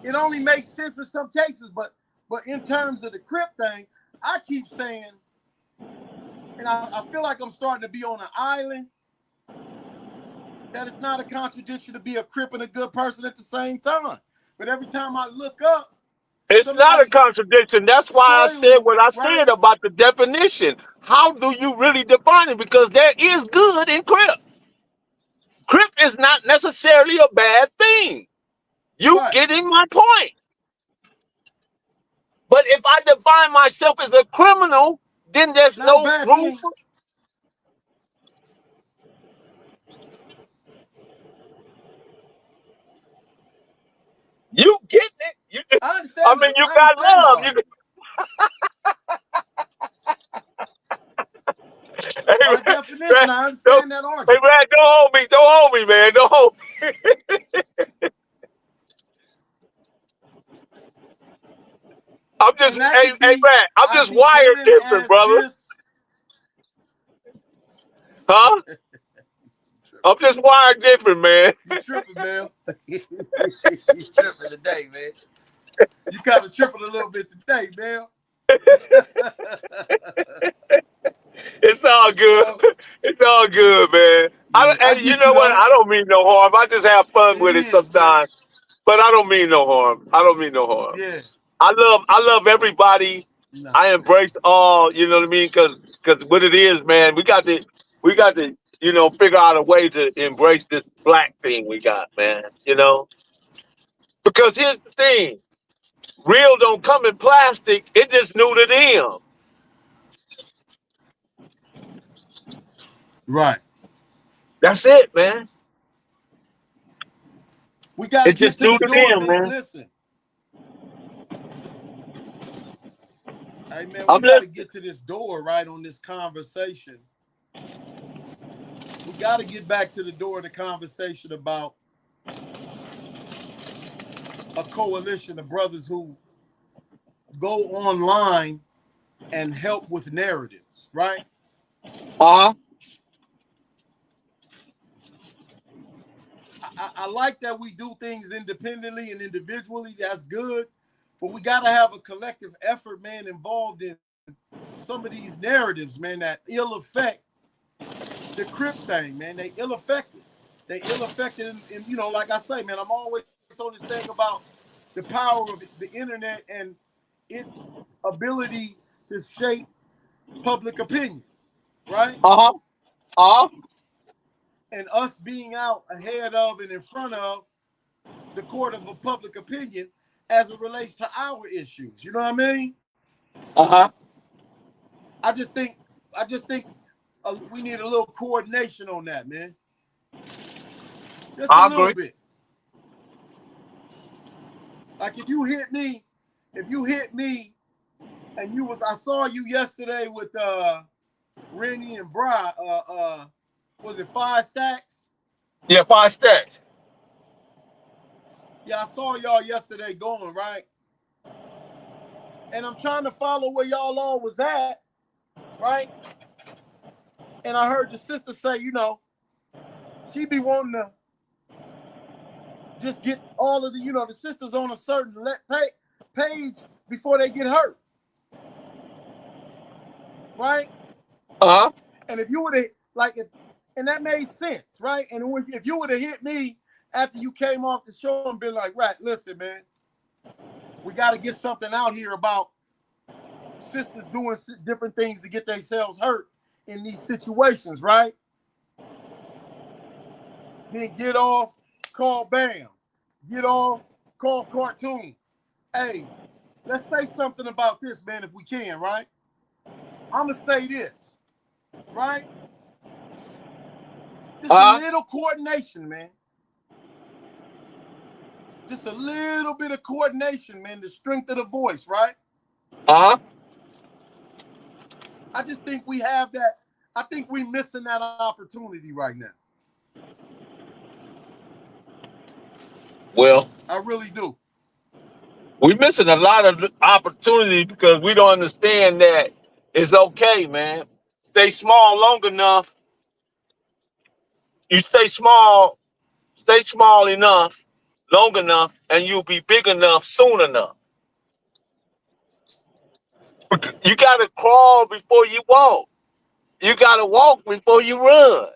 It only makes sense in some cases, but in terms of the Crip thing, I keep saying, and I feel like I'm starting to be on an island, that it's not a contradiction to be a Crip and a good person at the same time. But every time I look up, it's not a contradiction. That's why I said what I said about the definition. How do you really define it? Because there is good in Crip. Crip is not necessarily a bad thing. You getting my point? But if I define myself as a criminal, then there's no room for. You get it? You just, I understand. I mean, you I got understand the love. argument. By Hey, definition, I understand that argument. Hey, man, don't hold me. Don't hold me, man. Don't hold me. I'm just, hey, man, I'm just wired different, brother. Huh? I'm just wired different, man. You tripping, man. You tripping today, man. You kind of tripping a little bit today, man. It's all good. It's all good, man. And you know what? I don't mean no harm. I just have fun with it sometimes. But I don't mean no harm. I don't mean no harm. Yeah. I love everybody. No. I embrace all, you know what I mean? Cause what it is, man, we got to, you know, figure out a way to embrace this black thing we got, man. You know? Because here's the thing. Real don't come in plastic, it just new to them. Right. That's it, man. We got to get to the door, man. Listen. Hey, man, we got to get to this door, right, on this conversation. We got to get back to the door of the conversation about a coalition of brothers who go online and help with narratives, right? I like that we do things independently and individually. That's good. But we got to have a collective effort, man, involved in some of these narratives, man, that ill affect the Crip thing, man. They ill affected. They ill affected. And, you know, like I say, man, I'm always on this thing about the power of the internet and its ability to shape public opinion, right? And us being out ahead of and in front of the court of a public opinion as it relates to our issues. You know what I mean? I just think we need a little coordination on that, man. Just a little bit. Like if you hit me, and I saw you yesterday with Rennie and Bry, was it 5 Stacks? Yeah, 5 Stacks. Yeah, I saw y'all yesterday going, right? And I'm trying to follow where y'all all was at, right? And I heard the sister say, you know, she be wanting to just get all of the, you know, the sisters on a certain page before they get hurt, right? Uh-huh. And if you would have, like, and that made sense, right? And if you would have hit me after you came off the show and been like, right, listen, man, we got to get something out here about sisters doing different things to get themselves hurt in these situations, right? Then get off, call Bam. Get off, call Cartoon. Hey, let's say something about this, man, if we can, right? I'm going to say this, right? Just a little coordination, man. Just a little bit of coordination, man. The strength of the voice, right? Uh-huh. I just think we have that. I think we're missing that opportunity right now. Well, I really do. we're missing a lot of opportunity because we don't understand that it's okay, man. Stay small long enough. You stay small enough, long enough, and you'll be big enough soon enough. You got to crawl before you walk. You got to walk before you run.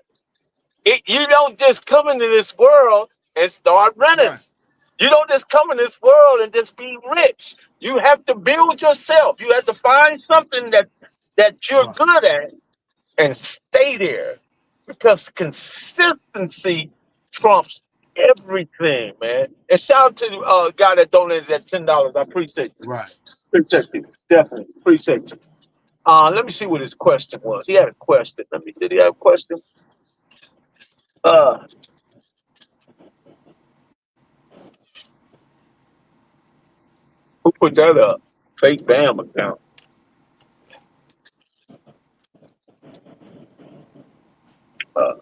You don't just come into this world and start running. Right. You don't just come in this world and just be rich. You have to build yourself. You have to find something that you're good at and stay there. Because consistency trumps everything, man. And shout out to the guy that donated that $10. I appreciate you. Right. Appreciate you. Definitely appreciate you. Let me see what his question was. He had a question. Did he have a question? Uh, who put that up? Fake Bam account. Uh,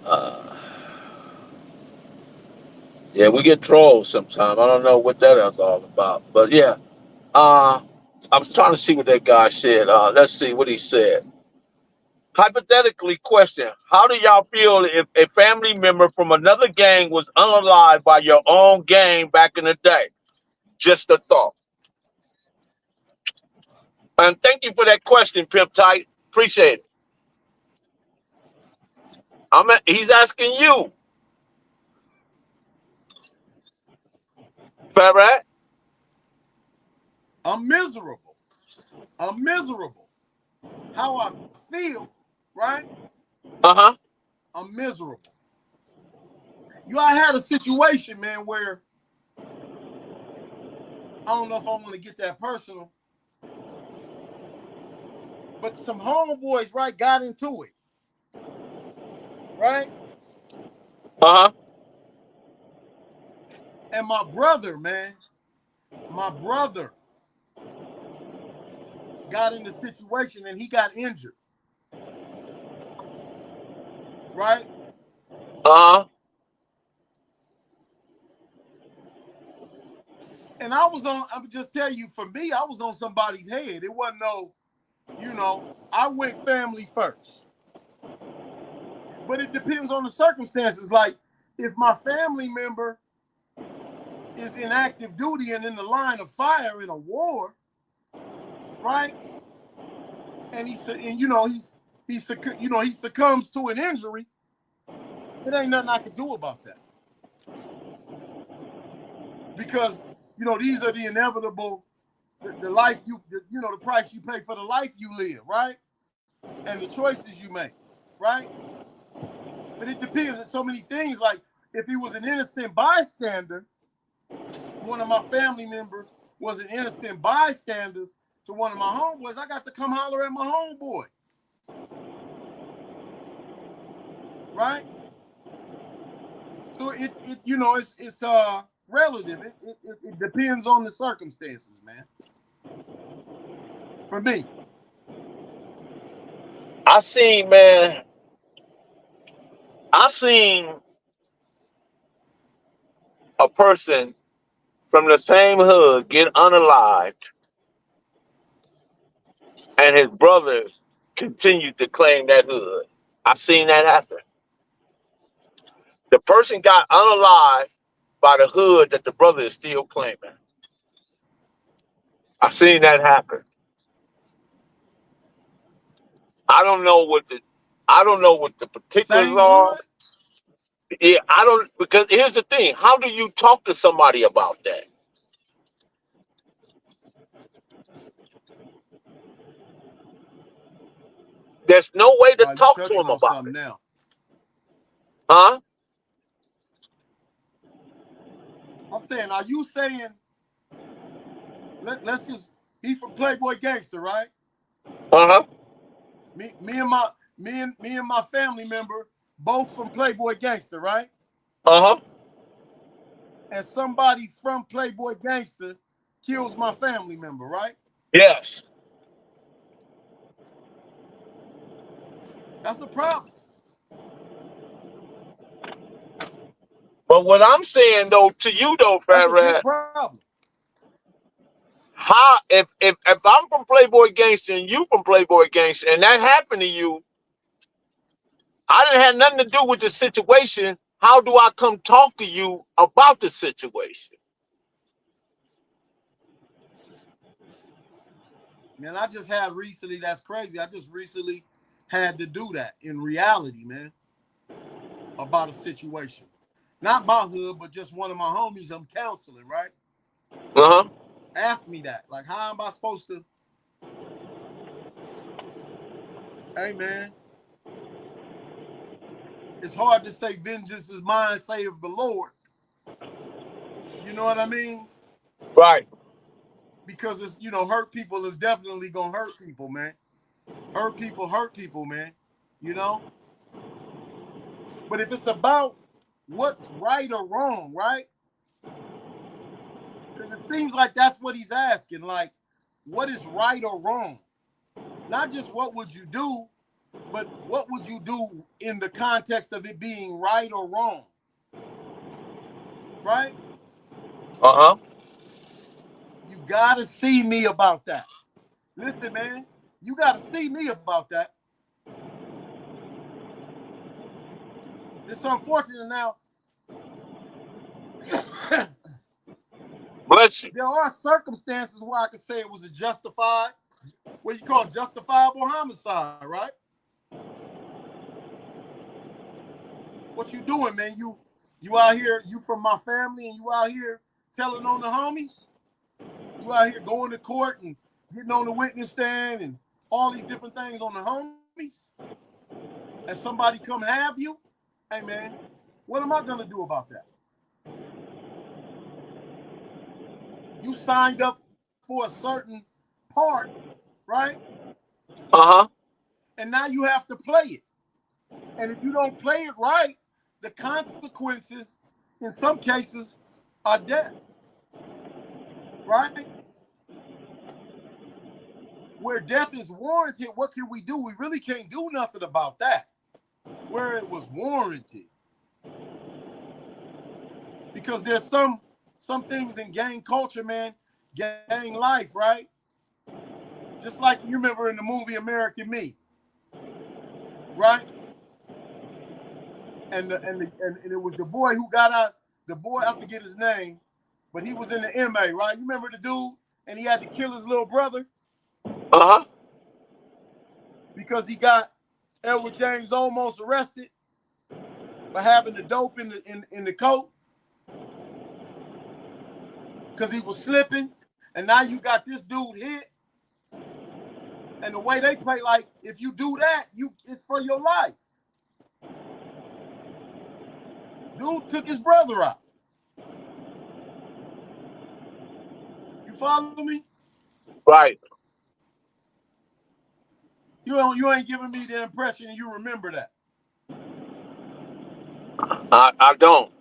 uh, yeah, we get trolls sometimes. I don't know what that is all about. But yeah, I was trying to see what that guy said. Let's see what he said. Hypothetically, question: how do y'all feel if a family member from another gang was unalived by your own gang back in the day? Just a thought. And thank you for that question, Pimp Tight. Appreciate it. He's asking you. Is that right? I'm miserable. I'm miserable. How I feel, right? Uh-huh. I'm miserable. I had a situation, man, where I don't know if I want to get that personal, but some homeboys, right, got into it, right? Uh-huh. And my brother, man, got in the situation and he got injured, right? Uh-huh. And I'm just tell you, for me, I was on somebody's head. It wasn't I went family first. But it depends on the circumstances. Like, if my family member is in active duty and in the line of fire in a war, right? And he succumbs to an injury, it ain't nothing I could do about that. Because, these are the inevitable, the life the price you pay for the life you live, right? And the choices you make, right? But it depends on so many things. Like, if he was an innocent bystander, one of my family members was an innocent bystander to one of my homeboys, I got to come holler at my homeboy. Right? So it's relative. It depends on the circumstances, man. For me. I seen a person from the same hood get unalived and his brother continued to claim that hood. I've seen that happen. The person got unalived by the hood that the brother is still claiming. I've seen that happen. I don't know what the particulars Same are. hood? Yeah, I don't, because here's the thing. How do you talk to somebody about that? There's no way to You talk to touching him on about something it. now. Huh? I'm saying, are you saying, let's just, he from Playboy Gangster, right? Uh-huh. Me and my family member, both from Playboy Gangster, right? Uh-huh. And somebody from Playboy Gangster kills my family member, right? Yes. That's a problem. But what I'm saying though to you though, That's a big Farrad, problem. how if I'm from Playboy Gangster and you from Playboy Gangster and that happened to you, I didn't have nothing to do with the situation. How do I come talk to you about the situation? Man, I just had recently, that's crazy. I just recently had to do that in reality, man, about a situation. Not my hood, but just one of my homies I'm counseling, right? Uh-huh. Ask me that. Like, how am I supposed to? Hey, man, it's hard to say vengeance is mine, save the Lord. You know what I mean? Right. Because it's, hurt people is definitely going to hurt people, man. Hurt people, man. You know? But if it's about what's right or wrong, right? Because it seems like that's what he's asking. Like, what is right or wrong? Not just what would you do, but what would you do in the context of it being right or wrong? Right? Uh-huh. You got to see me about that. Listen, man, you got to see me about that. It's unfortunate now. Bless you. There are circumstances where I could say it was a justified, what you call justifiable homicide, right? What you doing, man? You out here, you from my family, and you out here telling on the homies? You out here going to court and getting on the witness stand and all these different things on the homies? And somebody come have you? Hey, man, what am I going to do about that? You signed up for a certain part, right? Uh-huh. And now you have to play it. And if you don't play it right, the consequences in some cases are death, right? Where death is warranted, what can we do? We really can't do nothing about that. Where it was warranted. Because there's some things in gang culture, man, gang life, right? Just like you remember in the movie American Me, right? And it was the boy who got out, the boy, I forget his name, but he was in the MA, right? You remember the dude? And he had to kill his little brother? Uh-huh. Because he got Edward James almost arrested for having the dope in the coat. Because he was slipping. And now you got this dude hit. And the way they play, like, if you do that, it's for your life. Dude took his brother out. You follow me? Right. You ain't giving me the impression you remember that. I don't.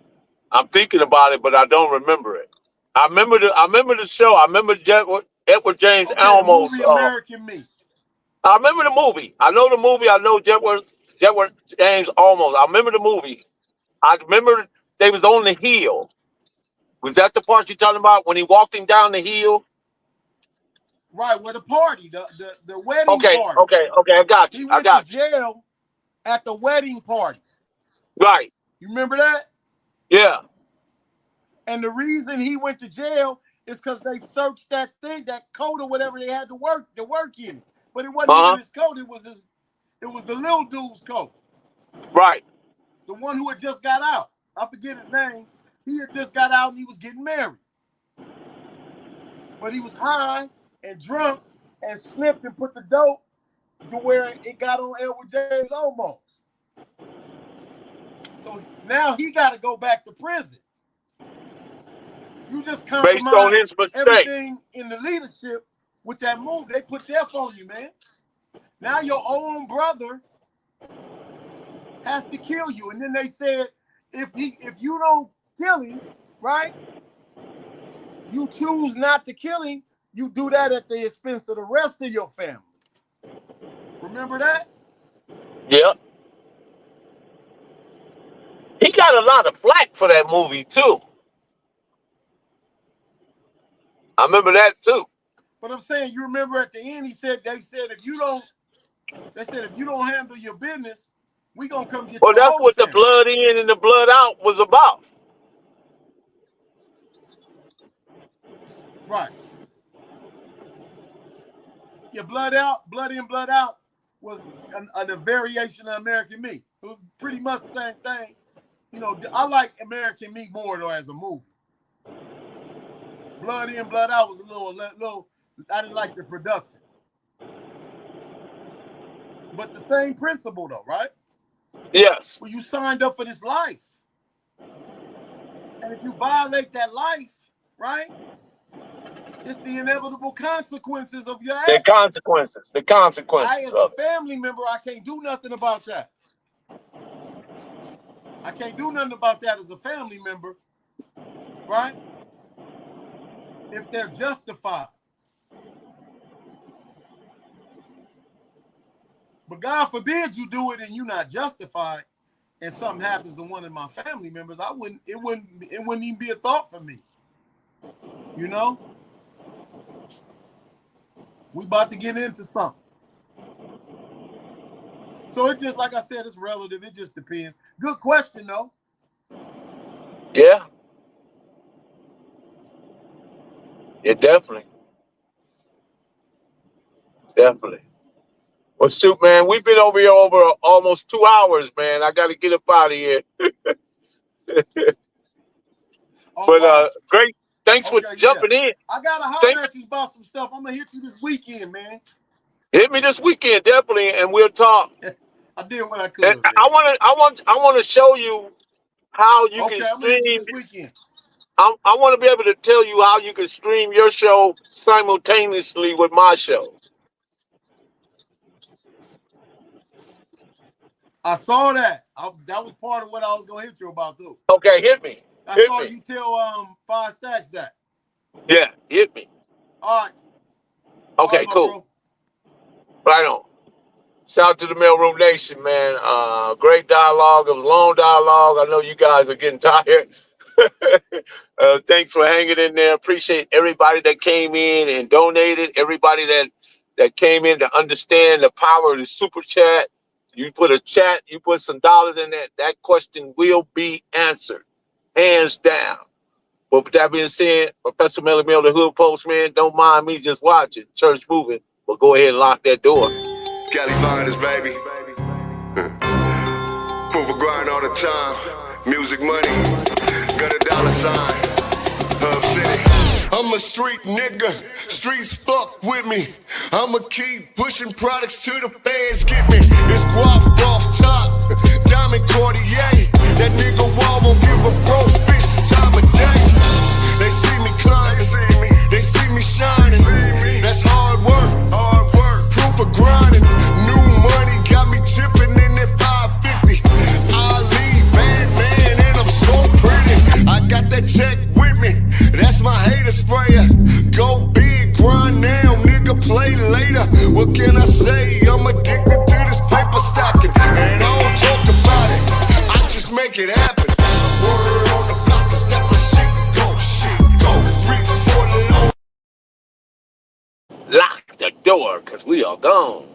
I'm thinking about it, but I don't remember it. I remember the show. I remember Edward James Okay, the Olmos. movie American Me. I remember the movie. I know the movie. I know Edward James Olmos. I remember the movie. I remember they was on the hill. Was that the part you're talking about when he walked him down the hill? Right, where the party, the wedding party. Okay, I got you. He went to jail at the wedding party. Right. You remember that? Yeah. And the reason he went to jail is because they searched that thing, that coat or whatever they had to work in it. But it wasn't even his coat, it was the little dude's coat. Right. The one who had just got out. I forget his name. He had just got out and he was getting married. But he was high and drunk and sniffed and put the dope to where it got on Edward James almost. So now he got to go back to prison. You just compromise based on his mistake. Everything in the leadership with that move. They put death on you, man. Now your own brother has to kill you. And then they said, if you don't kill him, right? You choose not to kill him, you do that at the expense of the rest of your family. Remember that? Yep. He got a lot of flack for that movie too. I remember that too. But I'm saying, you remember at the end, they said if you don't handle your business, we gonna come get. Well, that's what family. The blood in and the blood out was about. Right. Yeah, blood in, blood out was a variation of American Me. It was pretty much the same thing. You know, I like American Me more though as a movie. Blood in, blood out was a little. I didn't like the production, but the same principle though, right? Yes. Well, you signed up for this life, and if you violate that life, right? It's the inevitable consequences of your actions. The consequences. I, as a family member, I can't do nothing about that. I can't do nothing about that as a family member, right? If they're justified. But God forbid you do it and you're not justified, and something happens to one of my family members, it wouldn't even be a thought for me. You know? We about to get into something. So it just, like I said, it's relative. It just depends. Good question, though. Yeah. Yeah, definitely. Definitely. Well, shoot, man, we've been over here over almost 2 hours, man. I got to get up out of here. But great. Thanks for jumping in. I got to holler at you about some stuff. I'm going to hit you this weekend, man. Hit me this weekend, definitely, and we'll talk. I did what I could. I want to show you how you can stream. This weekend. I want to be able to tell you how you can stream your show simultaneously with my show. I saw that. That was part of what I was going to hit you about, too. Okay, hit me. I saw you tell 5 Stacks that. Yeah, hit me. All right. Okay, cool. Bro. Right on. Shout out to the Mailroom Nation, man. Great dialogue. It was a long dialogue. I know you guys are getting tired. Thanks for hanging in there. Appreciate everybody that came in and donated. Everybody that came in to understand the power of the super chat. You put a chat, you put some dollars in there. That question will be answered. Hands down. But with that being said, Professor Melly Mel, the Hood Postman, don't mind me just watching. Church moving. But go ahead and lock that door. Cali finds, baby. Proof of grind all the time. Music money. Got a dollar sign. Hub City. I'm a street nigga. Streets fuck with me. I'ma keep pushing products till the fans get me. It's guap off top. Diamond Cartier. That nigga wall won't give a pro bitch the time of day. They see me climbing. They see me shining. That's hard work. Proof of grinding. New money got me tipping in that 550. Ali, bad man, and I'm so pretty. I got that tech with me. That's my hater sprayer. Go big, grind now, nigga, play later. What can I say? I'm addicted to this paper stacking. And I don't talk about it. I just make it happen. Word on the block is that my shit go. door, because we are gone.